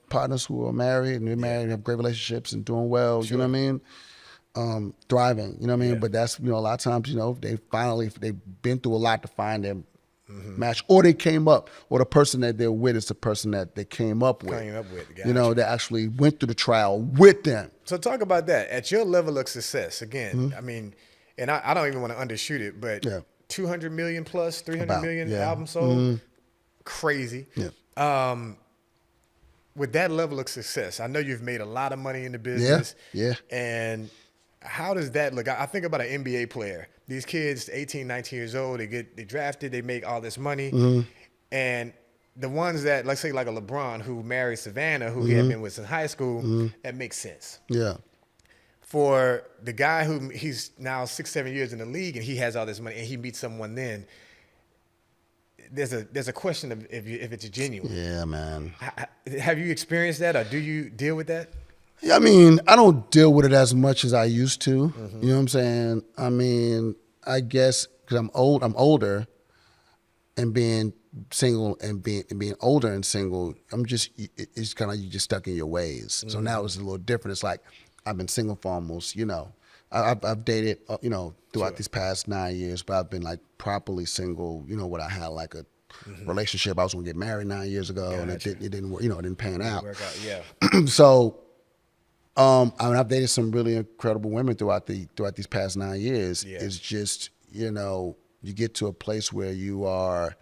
partners who are married and they're married, have great relationships and doing well. Sure. You know what I mean? Thriving. You know what I mean? Yeah. But that's a lot of times they've been through a lot to find their match, or they came up, or the person that they're with is the person that they came up with. Gotcha. You know, that actually went through the trial with them. So talk about that. At your level of success, again, I mean, and I don't even want to undershoot it, but 200 million plus, 300 million albums sold, crazy. Yeah. With that level of success, I know you've made a lot of money in the business. Yeah. And how does that look? I think about an NBA player. These kids, 18, 19 years old, they drafted, they make all this money. And the ones that, let's say like a LeBron who married Savannah, who he had been with since high school, that makes sense. Yeah. For the guy who he's now 6-7 years in the league and he has all this money and he meets someone then, there's a question of if it's genuine. Yeah, man. Have you experienced that, or do you deal with that? Yeah, I mean, I don't deal with it as much as I used to. You know what I'm saying? I mean, I guess because I'm older, and being single and being older and single, it's kind of you just stuck in your ways. So now it's a little different. It's like I've been single for almost, I've dated, throughout these past 9 years, but I've been like properly single, when I had like a relationship. I was gonna get married 9 years ago, and it didn't work, it didn't pan out. So, I mean, I've dated some really incredible women throughout these past 9 years. Yeah. It's just, you get to a place where you are,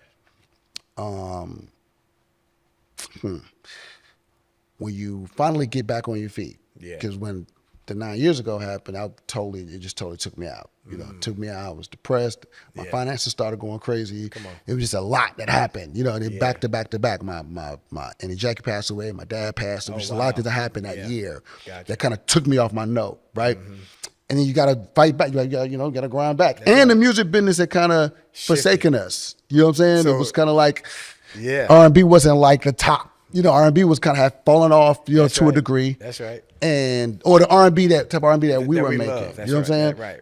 when you finally get back on your feet. Yeah. Because when the 9 years ago happened, it just totally took me out. It took me out. I was depressed. My finances started going crazy. Come on. It was just a lot that happened. And then back to back to back. My Auntie Jackie passed away. My dad passed. There was just a lot that happened that year. Gotcha. That kind of took me off my note, right? And then you got to fight back. You got to grind back. And the music business had kind of forsaken us. You know what I'm saying? So, it was kind of like R&B wasn't like the top. R&B was kind of had fallen off, to a degree. That's right. Or the R&B, that type of R&B that we were making. Love. You know what I'm saying? Right.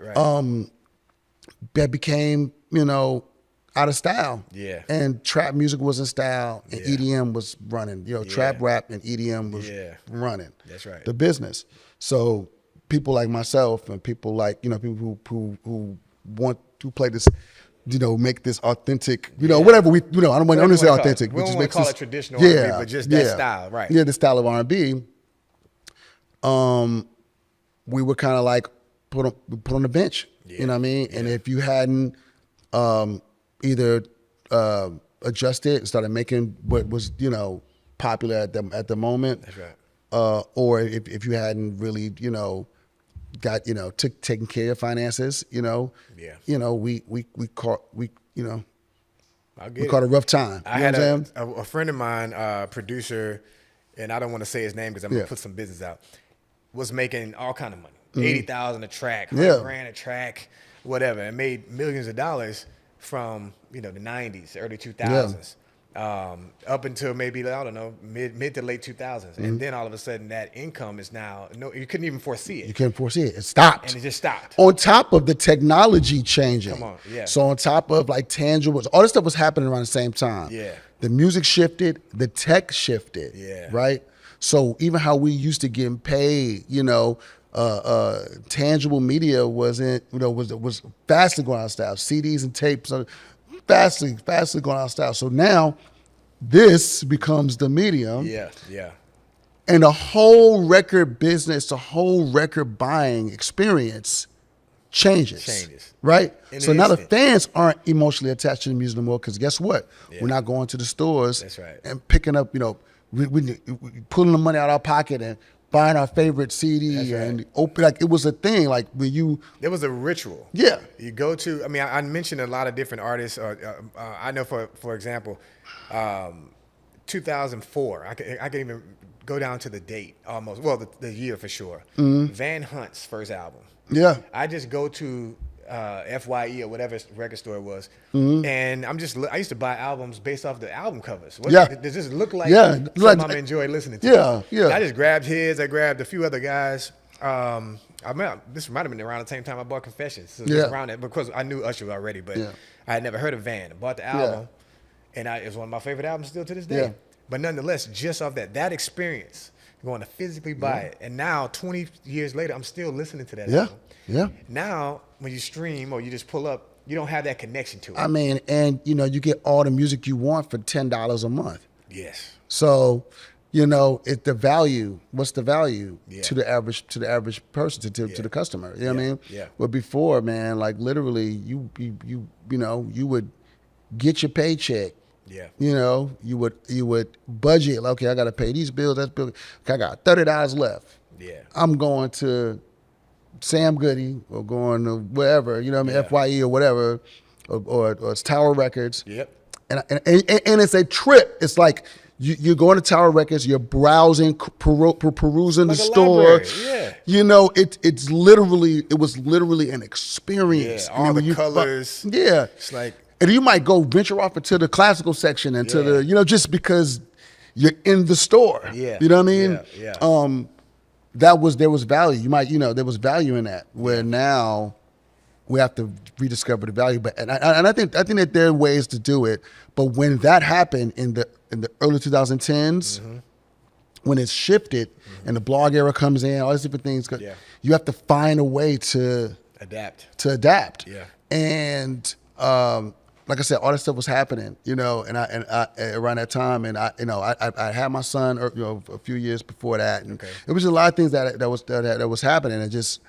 That became, out of style. Yeah. And trap music was in style, and EDM was running. Trap rap and EDM was running. That's right. The business. So people like myself and people like, people who want to play this, make this authentic, whatever we, I don't want to say authentic. We don't want to call it traditional R&B, but just that style, right? Yeah, the style of R&B. We were kind of like put on the bench, you know what I mean? And if you hadn't either adjusted and started making what was, popular at the moment, that's right. Or if you hadn't really, got taking care of your finances, we caught a rough time. I had a friend of mine, producer, and I don't want to say his name because I'm gonna put some business out, was making all kind of money, $80,000 a track, $100,000 a track, whatever, and made millions of dollars from the 90s, early 2000s. Up until maybe, I don't know, mid to late 2000s. And then all of a sudden that income is now, you couldn't even foresee it. You couldn't foresee it. It stopped. And it just stopped. On top of the technology changing. Come on, yeah. So on top of like tangibles, all this stuff was happening around the same time. Yeah. The music shifted, the tech shifted. Yeah. Right? So even how we used to get paid, tangible media wasn't, was fastly going out of style. CDs and tapes are fastly going out of style. So now this becomes the medium. Yeah. And the whole record business, the whole record buying experience changes. Right? So now the fans aren't emotionally attached to the music anymore because guess what? Yeah. We're not going to the stores and picking up, we pulling the money out of our pocket and buying our favorite CD and open, like it was a thing. Like when there was a ritual. Yeah. You go to, I mean, I mentioned a lot of different artists. I know for example, 2004, I can even go down to the date almost, well, the year for sure. Van Hunt's first album. Yeah. I just go to FYE or whatever record store it was, and I used to buy albums based off the album covers. Does this look like something I'm enjoy listening to? Yeah. I just grabbed his. I grabbed a few other guys. This might have been around the same time I bought Confessions. So just around it because I knew Usher already, but I had never heard of Van. I bought the album, and it was one of my favorite albums still to this day. But nonetheless, just off that experience, going to physically buy it, and now 20 years later, I'm still listening to that album. Yeah. Now, when you stream or you just pull up, You don't have that connection to it. I mean, and you know, you get all the music you want for $10 a month. Yes. So, you know, it's the value. What's the value Yeah. to the average person, to the customer? You know what I mean? Yeah. But before, man, like literally, you know, you would get your paycheck. Yeah. You know, you would budget. Like, okay, I got to pay these bills. That's bill. Okay, I got $30 left. Yeah. I'm going to Sam Goody or going to wherever. You know what I mean? Yeah. FYE or whatever, or it's Tower Records. Yep. And it's a trip. It's like you're going to Tower Records, you're browsing, perusing Like the a store. library, yeah. You know, it was literally an experience. Yeah, all when the colors. Yeah. It's like, And you might go venture off into the classical section and to the, you know, just because you're in the store. Yeah. You know what I mean? Yeah. There was value. You might, you know, there was value in that. Where now we have to rediscover the value. But I think that there are ways to do it. But when that happened in the early 2010s, when it shifted and the blog era comes in, all these different things, you have to find a way to adapt. Yeah. And like I said, all that stuff was happening, you know, and I around that time, and I had my son, you know, a few years before that, and it was a lot of things that was happening, and just,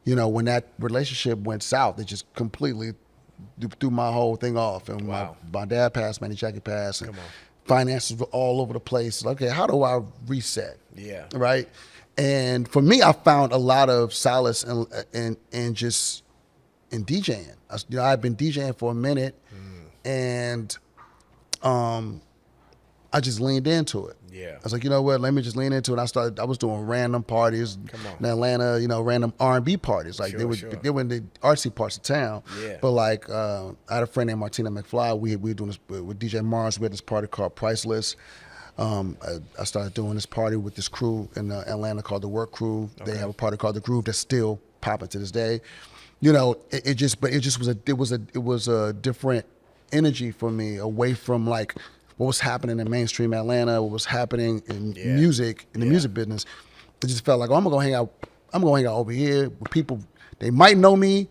you know, when that relationship went south, it just completely threw my whole thing off, and my dad passed, Manny Jackie passed, and finances were all over the place. Okay, how do I reset? Yeah. Right. And for me, I found a lot of solace in just in DJing. You know, I've been DJing for a minute, and I just leaned into it. Yeah. I was like, you know what? Let me just lean into it. I was doing random parties in Atlanta. You know, random R&B parties. Like they were in the artsy parts of town. Yeah. But like, I had a friend named Martina McFly. We were doing this with DJ Mars. We had this party called Priceless. I started doing this party with this crew in Atlanta called the Work Crew. They have a party called the Groove that's still popping to this day. You know, it was a different energy for me, away from like what was happening in mainstream Atlanta, what was happening in music, in the music business. It just felt like, oh, I'm gonna hang out over here with people. They might know me,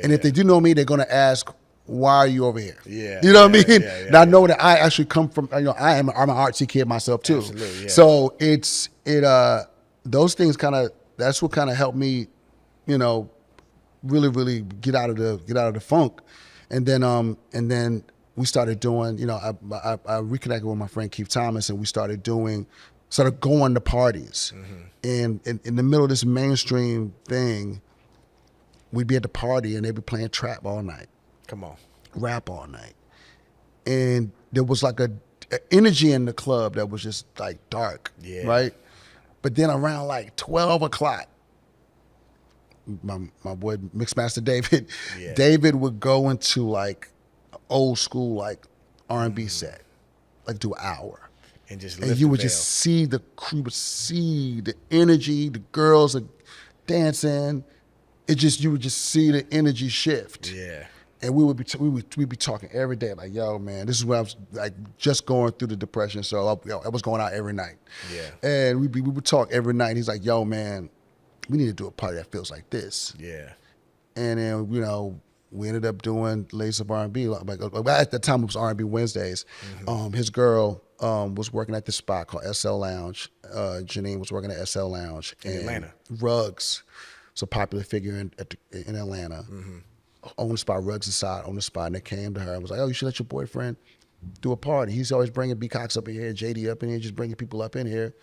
and if they do know me, they're gonna ask, why are you over here? Yeah. You know what I mean? And I know that I actually come from, you know, I'm an artsy kid myself too. Absolutely, yeah. So those things that's what kind of helped me, you know, really get out of the funk. And then we started doing, you know, I reconnected with my friend Keith Thomas, and we started going to parties. And in the middle of this mainstream thing, we'd be at the party and they'd be playing trap all night. Come on. Rap all night. And there was like a energy in the club that was just like dark. Yeah. Right? But then around like 12 o'clock, my boy Mixmaster David would go into like old school like R&B set, like do an hour. And just and you would just see the crew, would see the energy, the girls are dancing. You would just see the energy shift. Yeah. And we'd be talking every day, like, yo, man, this is where I was like just going through the depression. So I was going out every night. Yeah. And we would talk every night. He's like, yo, man, we need to do a party that feels like this. Yeah. And then, you know, we ended up doing Ladies of R&B. Like at the time, it was R&B Wednesdays. His girl was working at this spot called SL Lounge. Janine was working at SL Lounge. In Atlanta. Ruggs was a popular figure in Atlanta. On the spot, Ruggs aside, on the spot. And they came to her and was like, oh, you should let your boyfriend do a party. He's always bringing B. Cox up in here, JD up in here, just bringing people up in here.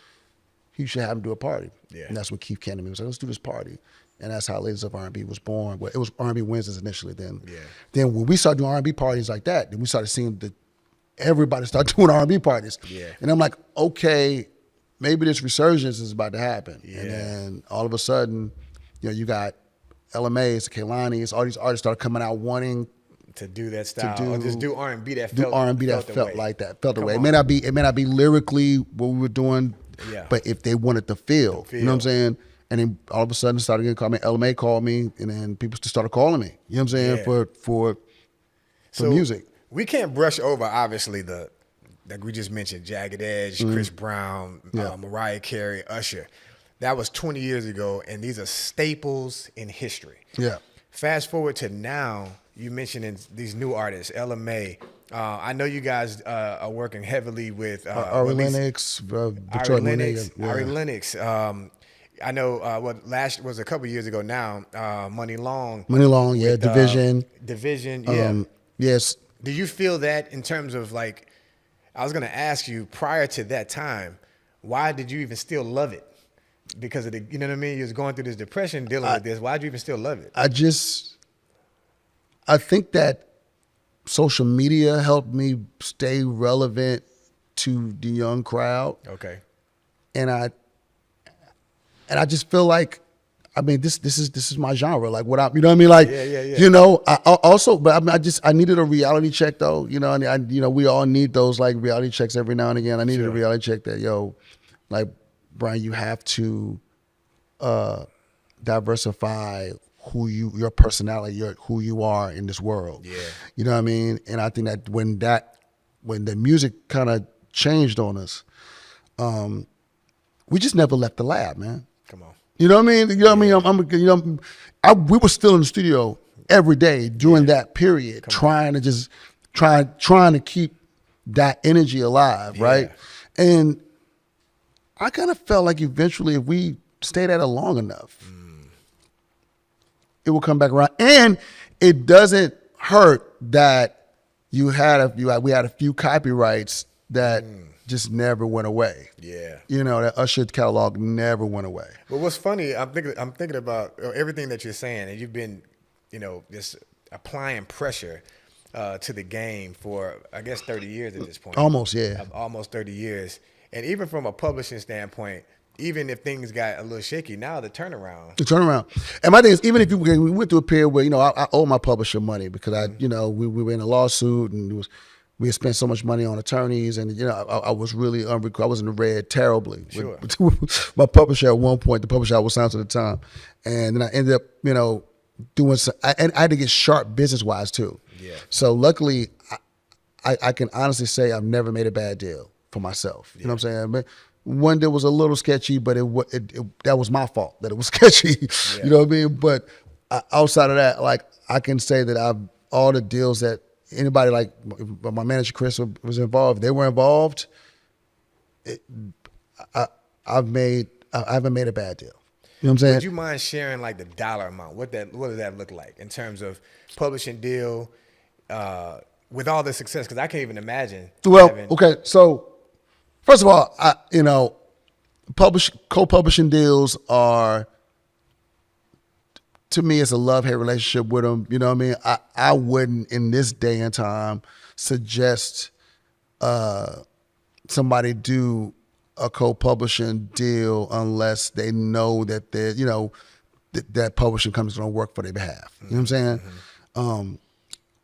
You should have him do a party. Yeah. And that's when Keith came to me. He was like, let's do this party. And that's how Ladies of R&B was born. Well, it was R&B Wednesdays initially then. Yeah. Then when we started doing R&B parties like that, then we started seeing everybody start doing R&B parties. Yeah. And I'm like, okay, maybe this resurgence is about to happen. Yeah. And then all of a sudden, you know, you got LMAs, Kailanis, all these artists started coming out wanting to do that style, or just do R&B that felt like that, felt the way. It may not be lyrically what we were doing, but if they wanted the feel, you know what I'm saying? And then all of a sudden, started getting called me. LMA called me, and then people just started calling me. You know what I'm saying? For music. We can't brush over, obviously, like we just mentioned, Jagged Edge, Chris Brown, Mariah Carey, Usher. That was 20 years ago, and these are staples in history. Yeah. Fast forward to now, you mentioning these new artists, LMA. I know you guys are working heavily with Ari Lennox, Detroit Money. Ari Lennox. I know what last was a couple years ago now. Money Long. Money Long, yeah. With, Division, yeah. Yes. Do you feel that in terms of like? I was going to ask you prior to that time, why did you even still love it? Because of the, you know what I mean? You was going through this depression, dealing with this. Why did you even still love it? I think that social media helped me stay relevant to the young crowd. Okay. And I just feel like, I mean, this is my genre. Like what you know what I mean? Like, you know, I also, but I mean, I needed a reality check though, you know, and we all need those like reality checks every now and again. I needed a reality check that, like, Bryan, you have to diversify your personality, who you are in this world. Yeah. You know what I mean? And I think that when the music kind of changed on us, we just never left the lab, man. Come on. You know what I mean? You know what I mean? We were still in the studio every day during that period, trying to keep that energy alive, right? And I kind of felt like eventually, if we stayed at it long enough, it will come back around. And it doesn't hurt that we had a few copyrights that just never went away. Yeah, you know, that Usher catalog never went away. But what's funny, I'm thinking about everything that you're saying, and you've been, just applying pressure to the game for, I guess, 30 years at this point. Almost, yeah. Almost 30 years. And even from a publishing standpoint, even if things got a little shaky, now the turnaround. And my thing is, even if we went through a period where, I owe my publisher money because we were in a lawsuit and we had spent so much money on attorneys, and I was really I was in the red terribly. Sure. With my publisher at one point, the publisher I was signed to the time, and then I ended up doing some. And I had to get sharp business wise too. Yeah. So luckily, I can honestly say I've never made a bad deal for myself. You know what I'm saying? But one that was a little sketchy, but that was my fault that it was sketchy. Yeah. You know what I mean? But outside of that, like I can say that all the deals that anybody, like my manager Chris was involved, they were involved. I haven't made a bad deal. You know what I'm saying? Would you mind sharing like the dollar amount? What does that look like in terms of publishing deal with all the success? Because I can't even imagine. Well, okay, so first of all, co-publishing deals are, to me, it's a love-hate relationship with them. You know what I mean? I wouldn't, in this day and time, suggest somebody do a co-publishing deal unless they know that that publishing company is going to work for their behalf. You know what I'm saying?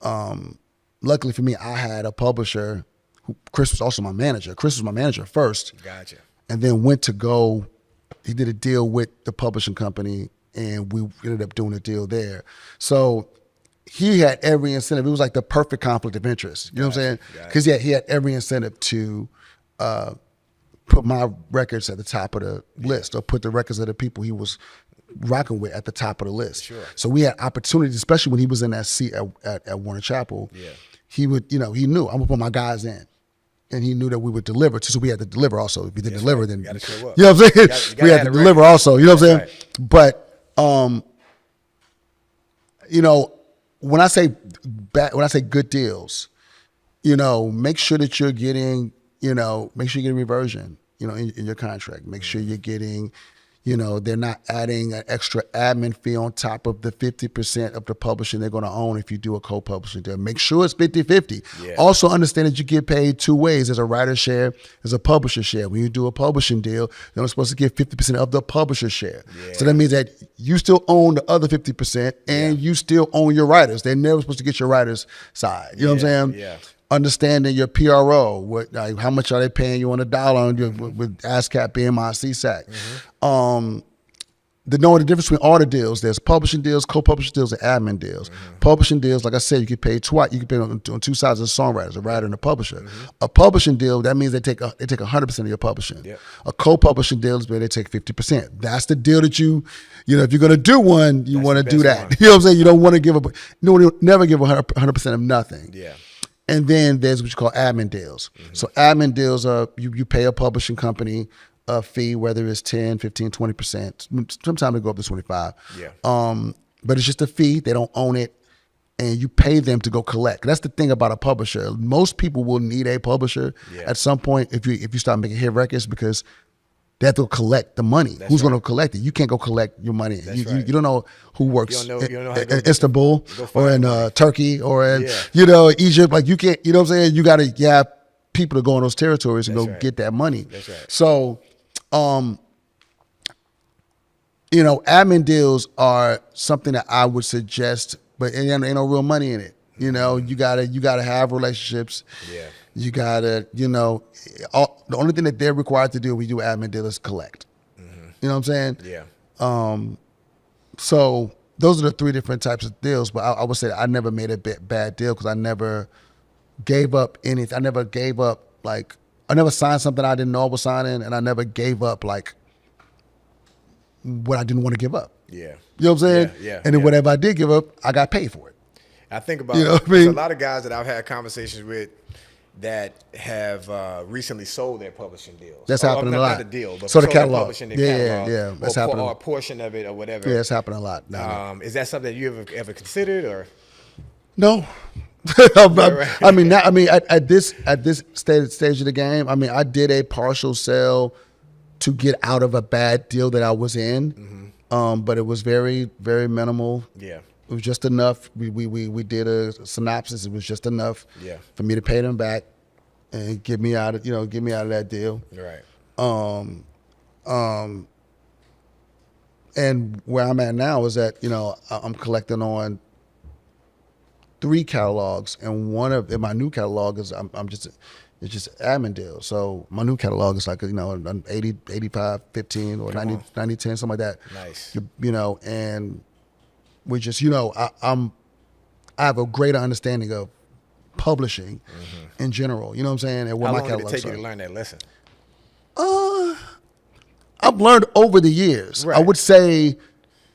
Mm-hmm. Luckily for me, I had a publisher. Chris was also my manager. Chris was my manager first. Gotcha. And then he did a deal with the publishing company, and we ended up doing a deal there. So he had every incentive. It was like the perfect conflict of interest. You know what I'm saying? Because he had every incentive to put my records at the top of the list, or put the records of the people he was rocking with at the top of the list. Sure. So we had opportunities, especially when he was in that seat at Warner Chappell. Yeah. He would, he knew I'm gonna put my guys in. And he knew that we would deliver, so we had to deliver also. If we didn't deliver, then you gotta show up. You know what I'm saying? We had to deliver also. You know what I'm saying? Right. But when I say good deals, make sure that you're getting, reversion, in your contract. Make sure you're getting, they're not adding an extra admin fee on top of the 50% of the publishing they're going to own if you do a co-publishing deal. Make sure it's 50-50. Yeah. Also understand that you get paid two ways. There's a writer share, there's a publisher share. When you do a publishing deal, they're only supposed to get 50% of the publisher share. Yeah. So that means that you still own the other 50% and you still own your writers. They're never supposed to get your writer's side. You know what I'm saying? Yeah. Understanding your PRO, how much are they paying you on a dollar with ASCAP, BMI, CSAC. Mm-hmm. knowing the difference between all the deals. There's publishing deals, co-publishing deals, and admin deals. Publishing deals, like I said, you get paid twice. You get paid on two sides of the songwriters, a writer and a publisher. A publishing deal, that means they take 100% of your publishing. Yep. A co-publishing deal is where they take 50%. That's the deal that if you're going to do one, you want to do that. One. You know what I'm saying? You don't want to give never give 100% of nothing. Yeah. And then there's what you call admin deals. So admin deals are you pay a publishing company a fee, whether it's 10, 15, 20%. Sometimes they go up to 25. Yeah. But it's just a fee. They don't own it. And you pay them to go collect. That's the thing about a publisher. Most people will need a publisher at some point if you start making hit records, because they have to collect the money. Who's going to collect it? You can't go collect your money. You don't know who works you don't know how to in Istanbul or in Turkey or in Egypt. Like, you can't. You know what I'm saying? You got to have people to go in those territories and go get that money. That's right. So, admin deals are something that I would suggest, but ain't no real money in it. You gotta have relationships. Yeah. You gotta, the only thing that they're required to do when we do admin deal is collect. You know what I'm saying? Yeah. So those are the three different types of deals. But I would say I never made a bad deal because I never gave up anything. I never gave up, like, I never signed something I didn't know I was signing, and I never gave up, like, what I didn't want to give up. Yeah. You know what I'm saying? Yeah. And then whatever I did give up, I got paid for it. I think about there's a lot of guys that I've had conversations with that have recently sold their publishing deals. That's happening a lot. Not the deal, but so the sold catalog. Publishing their catalog. Yeah. That's happening. Or a portion of it or whatever. Yeah, it's happening a lot. Is that something that you ever considered or? No. At this stage of the game, I did a partial sale to get out of a bad deal that I was in, but it was very, very minimal. Yeah, it was just enough. We did a synopsis. It was just enough for me to pay them back and get me out of that deal. Right. And where I'm at now is that I'm collecting on 3 catalogs, and in my new catalog is it's just admin deal. So my new catalog is like an 80, 85, 15 or 90, 10, something like that. Nice. And we just I have a greiter understanding of publishing in general. You know what I'm saying? And what How my long did it take are. you to learn that lesson? I've learned over the years. Right. I would say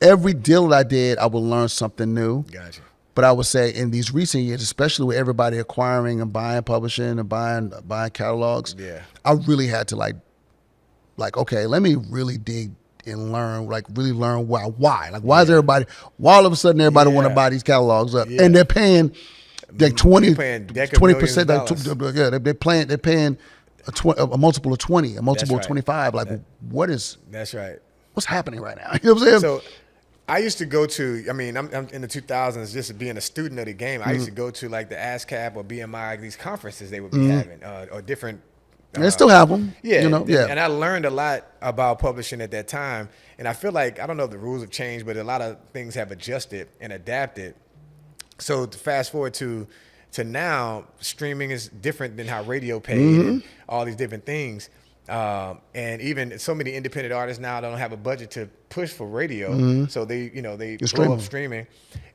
every deal that I did, I would learn something new. Gotcha. But I would say in these recent years, especially with everybody acquiring and buying publishing and buying catalogs, I really had to like, okay, let me really dig and learn, really learn why. Like, why is everybody, why all of a sudden everybody want to buy these catalogs up? And they're paying like 20%. They're paying a multiple of 20, a multiple of 25. Like, That's right. What's happening right now? You know what I'm saying? So I used to go to, I'm in the 2000s, just being a student of the game. I used to go to like the ASCAP or BMI, these conferences they would be having, or different. They still have them. Yeah. And I learned a lot about publishing at that time. And I feel like, I don't know if the rules have changed, but a lot of things have adjusted and adapted. So to fast forward to now, streaming is different than how radio paid and all these different things. And even so many independent artists now don't have a budget to push for radio, so they blow up streaming.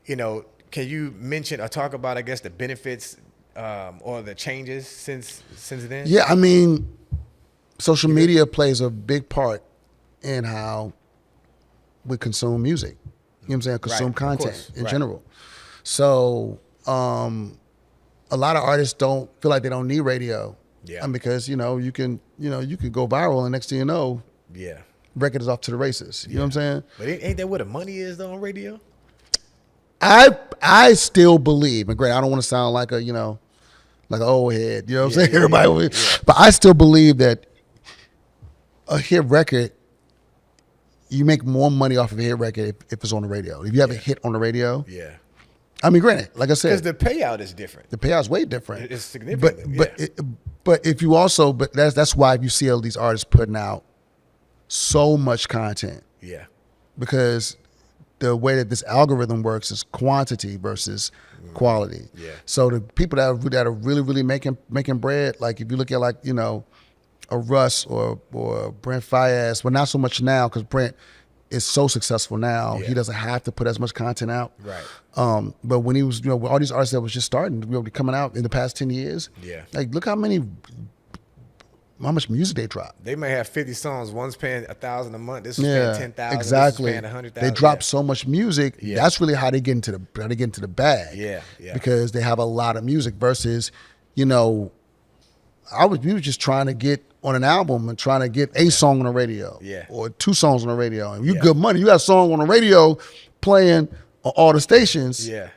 Can you mention or talk about, I guess, the benefits or the changes since then? Yeah, social media plays a big part in how we consume music. You know what I'm saying? Consume content in general. So a lot of artists don't feel like they don't need radio. Yeah. Because you can go viral, and next thing you know, record is off to the races. You know what I'm saying? But ain't that where the money is though on radio? I still believe, and great, I don't want to sound like like an old head. You know what I'm saying? Everybody, but I still believe that a hit record, you make more money off of a hit record if it's on the radio. If you have a hit on the radio, granted, like I said, because the payout is different. The payout's way different. It's significant. But if you also, that's why you see all these artists putting out so much content. Yeah. Because the way that this algorithm works is quantity versus quality. Yeah. So the people that are really, really making bread, like if you look at a Russ or Brent Fayez, well, not so much now because Brent is so successful now. Yeah. He doesn't have to put as much content out. Right. But when he was, all these artists that was just starting, coming out in the past 10 years. Yeah. Like, look how much music they drop. They may have 50 songs. One's paying $1,000 a month. This is paying 10,000. Exactly. This is paying 100,000. They drop so much music. Yeah. That's really how they get into the bag. Yeah. Yeah. Because they have a lot of music versus, we were just trying to get on an album and trying to get a song on the radio. Yeah. Or 2 songs on the radio. And you good money. You got a song on the radio playing on all the stations. Yeah.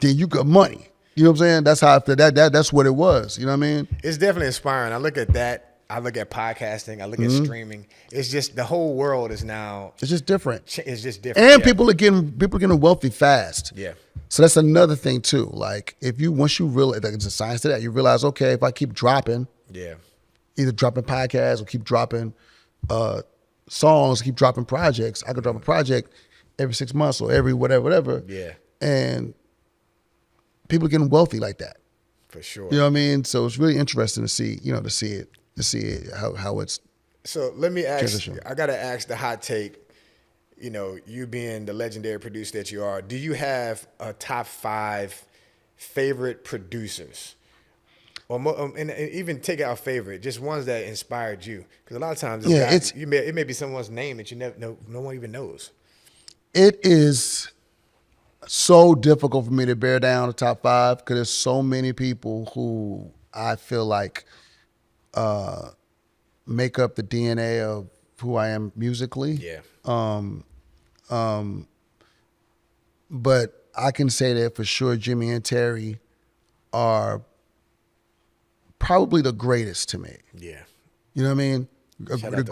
Then you got money. You know what I'm saying? That's how I feel. That's what it was. You know what I mean? It's definitely inspiring. I look at that. I look at podcasting. I look at streaming. It's just the whole world is now. It's just different. It's just different. And people are getting wealthy fast. Yeah. So that's another thing too. Like once you realize, like, it's a science to that, you realize, okay, if I keep dropping, either dropping podcasts or keep dropping songs, keep dropping projects, I could drop a project every 6 months or every whatever. Yeah. And people are getting wealthy like that. For sure. You know what I mean? So it's really interesting to see, to see it, how it's. So let me ask, transition. I got to ask the hot take, you being the legendary producer that you are, do you have a top 5 favorite producers? Or and even take out favorite, just ones that inspired you. Because a lot of times it may be someone's name that you never know, no one even knows. It is so difficult for me to bear down the top 5 because there's so many people who I feel like make up the DNA of who I am musically. Yeah. But I can say that for sure Jimmy and Terry are probably the greatest to me. Yeah. You know what I mean? The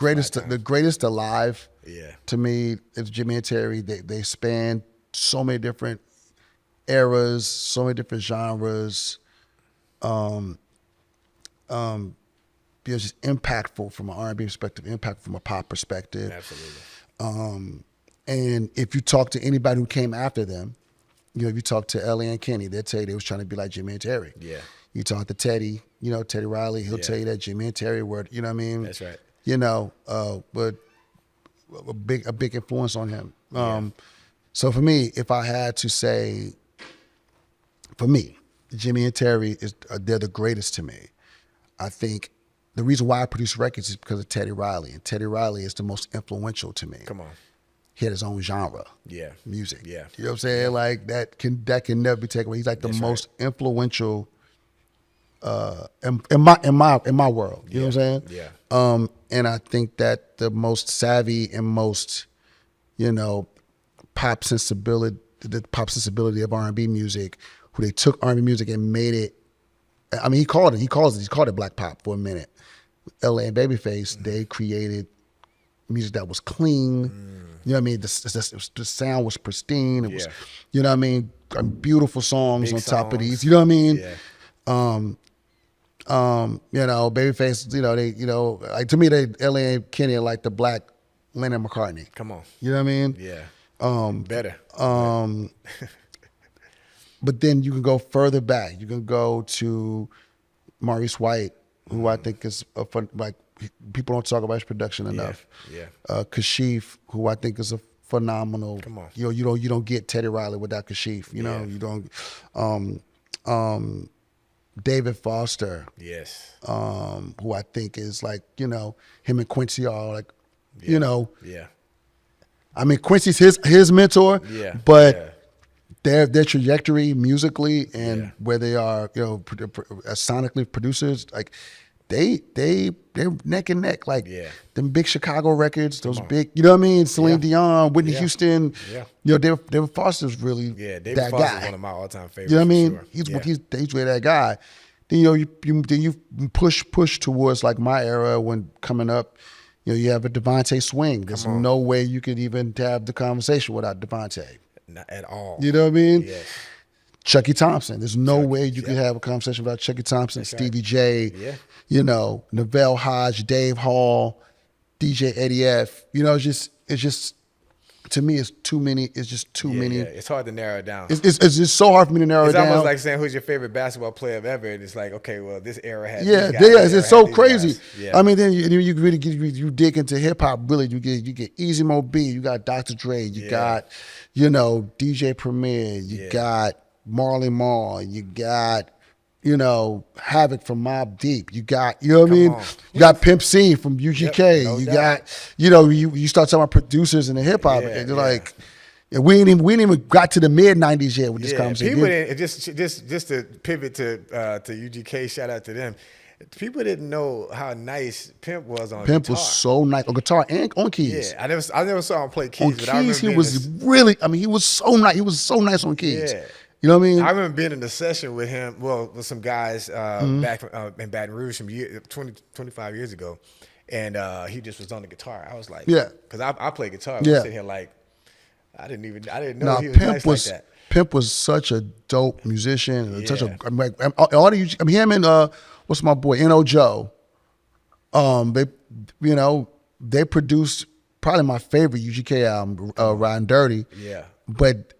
greatest alive. Yeah. To me, it's Jimmy and Terry. They span so many different eras, so many different genres. Just impactful from an R&B perspective, impactful from a pop perspective. Absolutely. And if you talk to anybody who came after them, if you talk to Ellie and Kenny, they'll tell you they was trying to be like Jimmy and Terry. Yeah. You talk to Teddy, Teddy Riley, he'll tell you that Jimmy and Terry were, you know what I mean? That's right. But a big influence on him. So for me, if I had to say, for me, Jimmy and Terry they're the greatest to me. I think the reason why I produce records is because of Teddy Riley, and Teddy Riley is the most influential to me. Come on. He had his own genre. Yeah. Music. Yeah. You know what I'm saying? Like that can never be taken away. He's like the most influential in my world. You know what I'm saying? Yeah. And I think that the most savvy and most, the pop sensibility of R&B music, who they took R&B music and made it. I mean, he called it black pop for a minute. LA and Babyface, they created music that was clean. You know what I mean? The sound was pristine. It was, you know what I mean? Beautiful songs Big on top of songs. these. You know what I mean? Yeah. Babyface, like to me, LA and Kenny are like the black Lennon McCartney. Come on. You know what I mean? Yeah. Better. But then you can go further back. You can go to Maurice White, who I think is a fun, like people don't talk about his production enough. Yeah. Kashif, who I think is a phenomenal. Come on. You don't get Teddy Riley without Kashif. You don't. David Foster. Yes. Who I think is like, him and Quincy are like, Yeah. I mean, Quincy's his mentor. Yeah. But their trajectory musically and where they are, as sonically producers, like they're neck and neck. Like them big Chicago records, those big, you know what I mean? Celine Dion, Whitney Houston. Yeah. David Foster's really David that Foster's guy. one of my all-time favorites. You know what I mean? Sure. He's really that guy. Then you push towards like my era when coming up. You have a Devontae Swing. There's no way you could even have the conversation without Devontae. Not at all. You know what I mean? Yes. Chucky Thompson. There's no way you could have a conversation without Chucky Thompson, That's Stevie right. J, Neville Hodge, Dave Hall, DJ Eddie F. It's just to me, it's too many. It's just too many. Yeah. It's hard to narrow it down. It's just so hard for me to narrow it It's down. almost like saying who's your favorite basketball player ever, and it's like, okay, well, this era had Yeah, these guys, it's so crazy. Guys. Yeah. I mean, then you really you dig into hip hop. Really, you get Easy Mo B, you got Dr. Dre, you got DJ Premier, you got Marley Marl, you got Havoc from Mobb Deep, you got what I mean. You got Pimp C from UGK, no you doubt. got you start talking about producers in the hip hop, and you're like. We ain't even got to the mid '90s yet with this conversation. People didn't, just to pivot to UGK. Shout out to them. People didn't know how nice Pimp was on Pimp guitar. was so nice on guitar and on keys. Yeah, I never saw him play keys. On but keys, I remember he being was really. I mean, he was so nice. He was so nice on keys. Yeah. You know what I mean? I remember being in a session with him. Well, with some guys back from, in Baton Rouge from 25 years ago, and he just was on the guitar. I was like, because I play guitar. I'm sitting here like. I didn't know he was nice like that. Pimp was such a dope musician. Such a all the him and what's my boy N.O. Joe. They produced probably my favorite UGK album, Riding Dirty. Yeah. But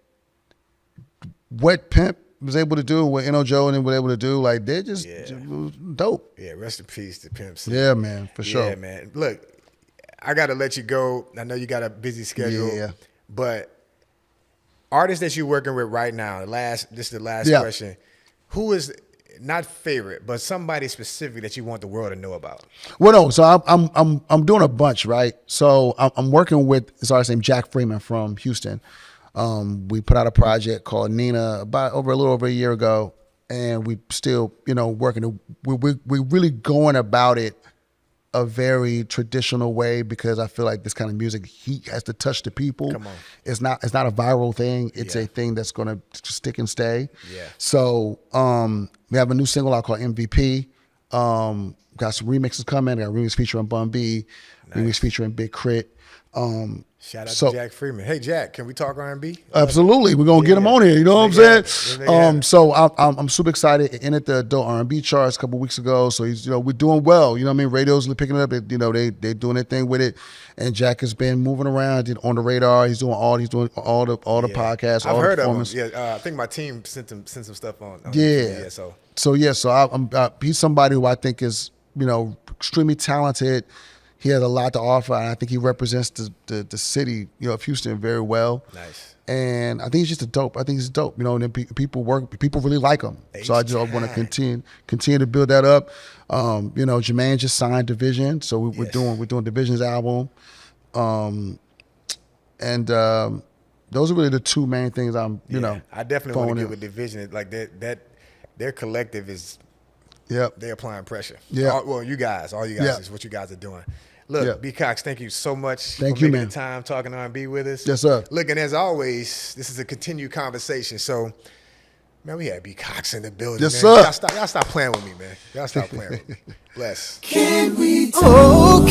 what Pimp was able to do, what N.O. Joe and them were able to do, like they just dope. Yeah, rest in peace to Pimp C. Yeah, man, for sure. Yeah, man. Look, I gotta let you go. I know you got a busy schedule. Yeah. But artists that you're working with right now, this is the last question. Who is not favorite, but somebody specific that you want the world to know about? Well, no. So I'm doing a bunch, right? So I'm working with this artist named Jack Freeman from Houston. We put out a project called Nina a little over a year ago, and we still working. We're really going about it a very traditional way because I feel like this kind of music, he has to touch the people. Come on. It's not a viral thing. It's a thing that's gonna stick and stay. Yeah. So we have a new single out called MVP. Got some remixes coming. Got a remix featuring Bun B, remix featuring Big Crit. Shout out to Jack Freeman. Hey Jack, can we talk R&B? Absolutely, we're gonna get him on here. You know what I'm saying? Yeah. So I'm super excited. It entered the adult R&B charts a couple weeks ago. So he's we're doing well. You know what I mean? Radio's picking it up. They doing their thing with it. And Jack has been moving around on the radar. He's doing all the podcasts. I've all heard the of him. Yeah, I think my team sent some stuff on. Yeah. So he's somebody who I think is extremely talented. He has a lot to offer, and I think he represents the city, of Houston very well. Nice. And I think he's just I think he's dope. And then people really like him. So I just want to continue to build that up. Jermaine just signed Division, so we're doing Division's album. And those are really the two main things I definitely want to get with Division. Like that their collective is. Yep. They're applying pressure. Yeah. All you guys is what you guys are doing. Look, B. Cox, thank you so much for making the time talking R&B with us. Yes, sir. Look, and as always, this is a continued conversation. So, man, we had B. Cox in the building. Yes, man. sir. Y'all stop playing with me, man. Y'all stop playing with me. Bless. Can we talk?